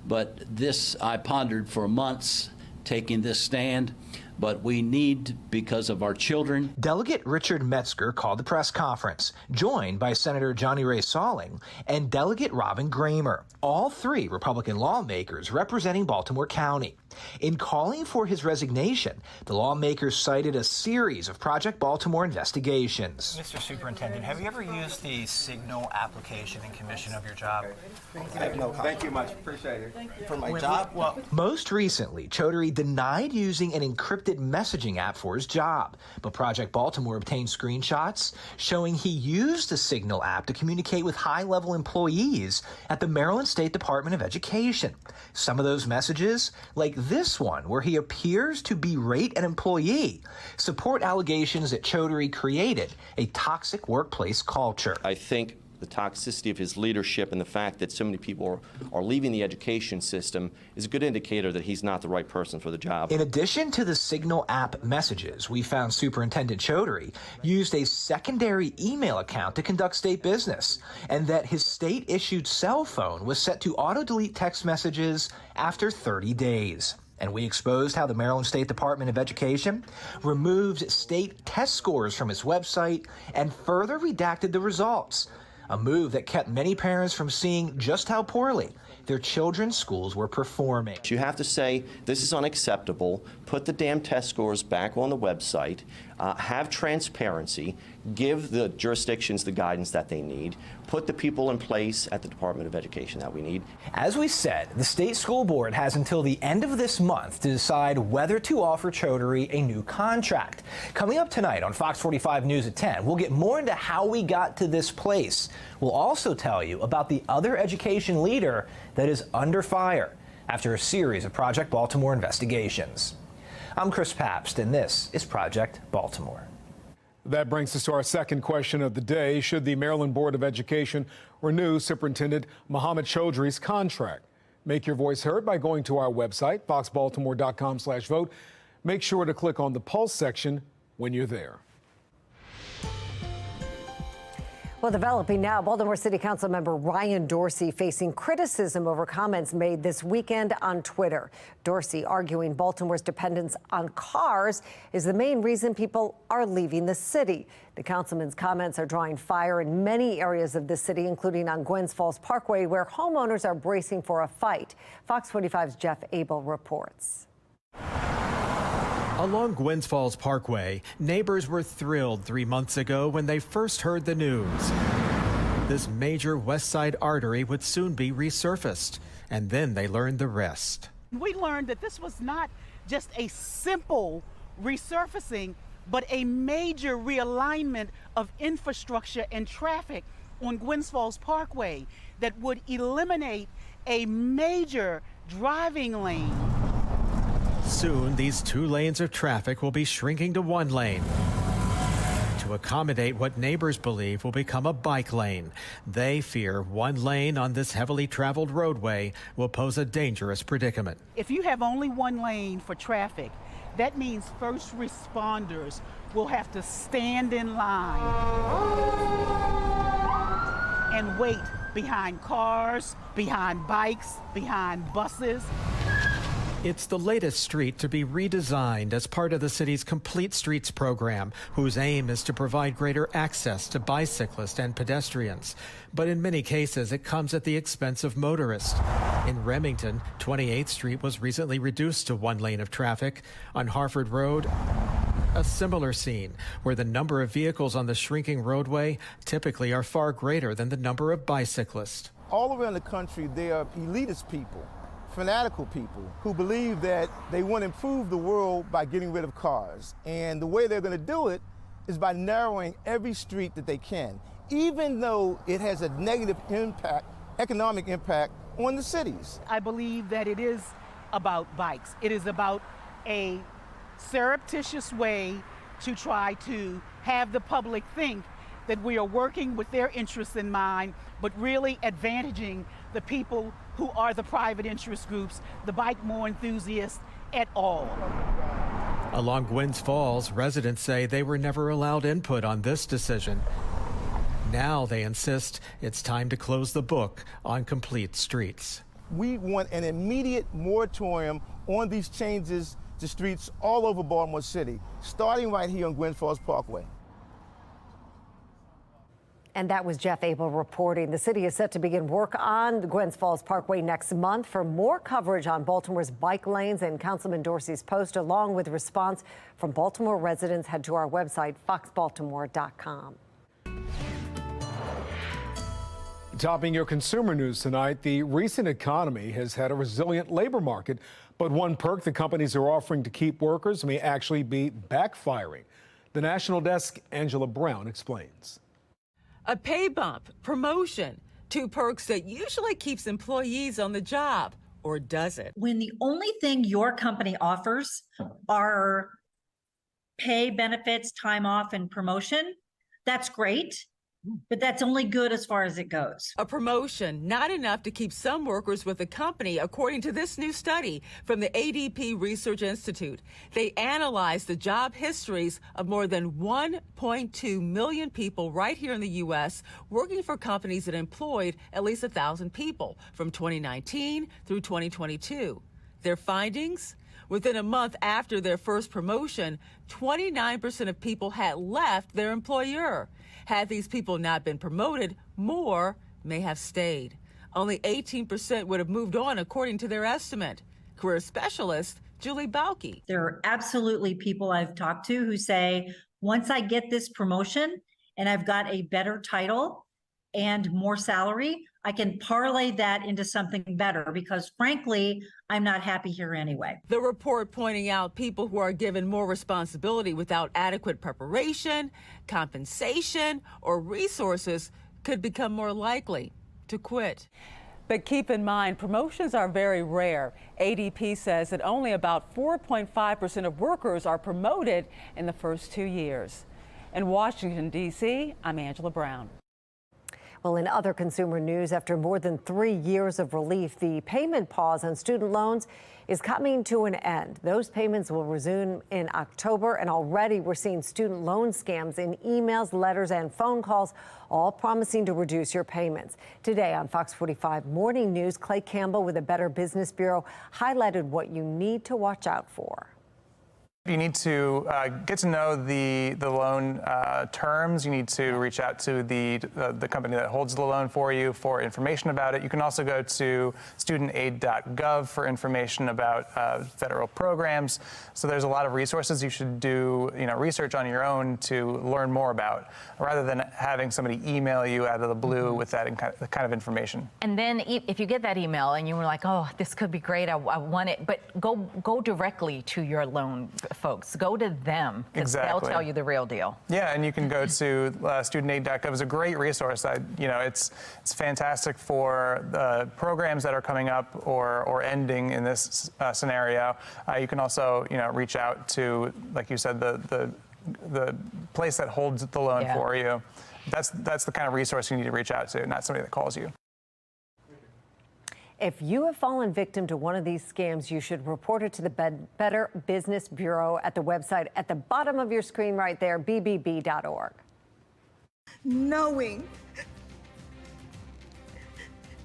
But this, I pondered for months, taking this stand. But we need, because of our children. Delegate Richard Metzger called the press conference, joined by Senator Johnny Ray Salling and Delegate Robin Gramer, all 3 Republican lawmakers representing Baltimore County. In calling for his resignation, the lawmakers cited a series of Project Baltimore investigations. Mr. Superintendent, have you ever used the Signal application in commission of your job? Thank you much. Appreciate it. For my job? Well, most recently, Chaudhry denied using an encrypted messaging app for his job, but Project Baltimore obtained screenshots showing he used the Signal app to communicate with high-level employees at the Maryland State Department of Education. Some of those messages, like this one, where he appears to berate an employee, support allegations that Chaudhry created a toxic workplace culture. I think the toxicity of his leadership and the fact that so many people are leaving the education system is a good indicator that he's not the right person for the job. In addition to the Signal app messages, we found Superintendent Chaudhry used a secondary email account to conduct state business, and that his state-issued cell phone was set to auto-delete text messages after 30 days. And we exposed how the Maryland State Department of Education removed state test scores from its website and further redacted the results, a move that kept many parents from seeing just how poorly their children's schools were performing. You have to say, this is unacceptable, put the damn test scores back on the website, have transparency, give the jurisdictions the guidance that they need, put the people in place at the Department of Education that we need. As we said, the state school board has until the end of this month to decide whether to offer Chaudhry a new contract. Coming up tonight on Fox 45 News at 10, we'll get more into how we got to this place. We'll also tell you about the other education leader that is under fire. after a series of Project Baltimore investigations. I'm Chris Papst, and this is Project Baltimore. That brings us to our second question of the day. Should the Maryland Board of Education renew Superintendent Mohammed Chaudhry's contract? Make your voice heard by going to our website, foxbaltimore.com/vote. Make sure to click on the Pulse section when you're there. Well, developing now, Baltimore City Council member Ryan Dorsey facing criticism over comments made this weekend on Twitter. Dorsey arguing Baltimore's dependence on cars is the main reason people are leaving the city. The councilman's comments are drawing fire in many areas of the city, including on Gwynns Falls Parkway, where homeowners are bracing for a fight. Fox 45's Jeff Abel reports. Along Gwynns Falls Parkway, neighbors were thrilled 3 months ago when they first heard the news. This major West Side artery would soon be resurfaced, and then they learned the rest. We learned that this was not just a simple resurfacing, but a major realignment of infrastructure and traffic on Gwynns Falls Parkway that would eliminate a major driving lane. Soon, these 2 lanes of traffic will be shrinking to 1 lane to accommodate what neighbors believe will become a bike lane. They fear 1 lane on this heavily traveled roadway will pose a dangerous predicament. If you have only 1 lane for traffic, that means first responders will have to stand in line and wait behind cars, behind bikes, behind buses. It's the latest street to be redesigned as part of the city's Complete Streets program, whose aim is to provide greater access to bicyclists and pedestrians. But in many cases, it comes at the expense of motorists. In Remington, 28th Street was recently reduced to 1 lane of traffic. On Harford Road, a similar scene, where the number of vehicles on the shrinking roadway typically are far greater than the number of bicyclists. All around the country, there are elitist people, fanatical people who believe that they want to improve the world by getting rid of cars. And the way they're going to do it is by narrowing every street that they can, even though it has a negative impact, economic impact on the cities. I believe that it is about bikes. It is about a surreptitious way to try to have the public think that we are working with their interests in mind, but really advantaging the people who are the private interest groups, the bike more enthusiasts et al. Along Gwynns Falls, residents say they were never allowed input on this decision. Now they insist it's time to close the book on Complete Streets. We want an immediate moratorium on these changes to streets all over Baltimore City, starting right here on Gwynns Falls Parkway. And that was Jeff Abel reporting. The city is set to begin work on the Gwynns Falls Parkway next month. For more coverage on Baltimore's bike lanes and Councilman Dorsey's post, along with response from Baltimore residents, head to our website, foxbaltimore.com. Topping your consumer news tonight, the recent economy has had a resilient labor market, but one perk the companies are offering to keep workers may actually be backfiring. The National Desk, Angela Brown explains. A pay bump, promotion, 2 perks that usually keeps employees on the job, or does it? When the only thing your company offers are pay, benefits, time off, and promotion, that's great, but that's only good as far as it goes. A promotion, not enough to keep some workers with the company, according to this new study from the ADP Research Institute. They analyzed the job histories of more than 1.2 million people right here in the U.S. working for companies that employed at least 1,000 people from 2019 through 2022. Their findings? Within a month after their first promotion, 29% of people had left their employer. Had these people not been promoted, more may have stayed. Only 18% would have moved on, according to their estimate. Career specialist Julie Balke. There are absolutely people I've talked to who say, once I get this promotion and I've got a better title and more salary, I can parlay that into something better because, frankly, I'm not happy here anyway. The report pointing out people who are given more responsibility without adequate preparation, compensation, or resources could become more likely to quit. But keep in mind, promotions are very rare. ADP says that only about 4.5% of workers are promoted in the first 2 years. In Washington, D.C., I'm Angela Brown. Well, in other consumer news, after more than 3 years of relief, the payment pause on student loans is coming to an end. Those payments will resume in October, and already we're seeing student loan scams in emails, letters, and phone calls, all promising to reduce your payments. Today on Fox 45 Morning News, Clay Campbell with the Better Business Bureau highlighted what you need to watch out for. You need to get to know the loan terms. You need to reach out to the company that holds the loan for you for information about it. You can also go to studentaid.gov for information about federal programs. So there's a lot of resources you should do, research on your own to learn more about, rather than having somebody email you out of the blue with that kind of information. And then if you get that email and you were like, oh, this could be great, I want it, but go directly to your loan folks. Go to them, because they'll tell you the real deal. Yeah, and you can go to studentaid.gov. It's a great resource. It's fantastic for the programs that are coming up or ending in this scenario. You can also reach out to, like you said, the place that holds the loan for you. That's the kind of resource you need to reach out to, not somebody that calls you. If you have fallen victim to one of these scams, you should report it to the Better Business Bureau at the website at the bottom of your screen right there, bbb.org. Knowing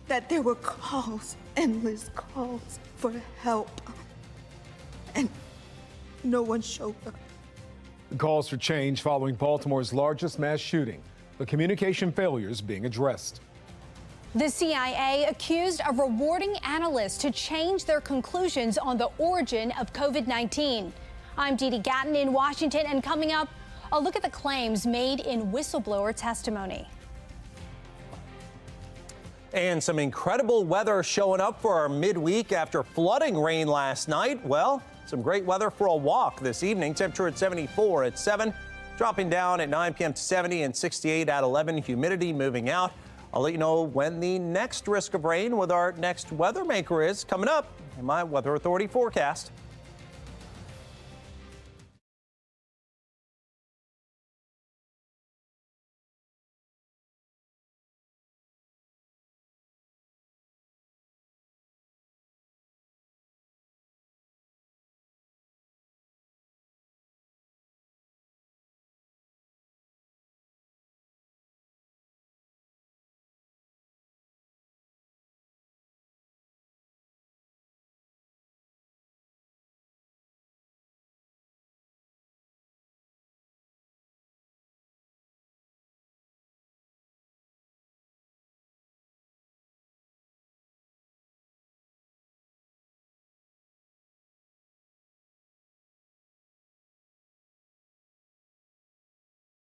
that there were calls, endless calls for help, and no one showed up. The calls for change following Baltimore's largest mass shooting. The communication failures being addressed. The CIA accused of rewarding analysts to change their conclusions on the origin of COVID-19. I'm Dee Dee Gatton in Washington, and coming up, a look at the claims made in whistleblower testimony. And some incredible weather showing up for our midweek after flooding rain last night. Well, some great weather for a walk this evening. Temperature at 74 at 7, dropping down at 9 p.m. to 70 and 68 at 11. Humidity moving out. I'll let you know when the next risk of rain with our next weather maker is coming up in my Weather Authority forecast.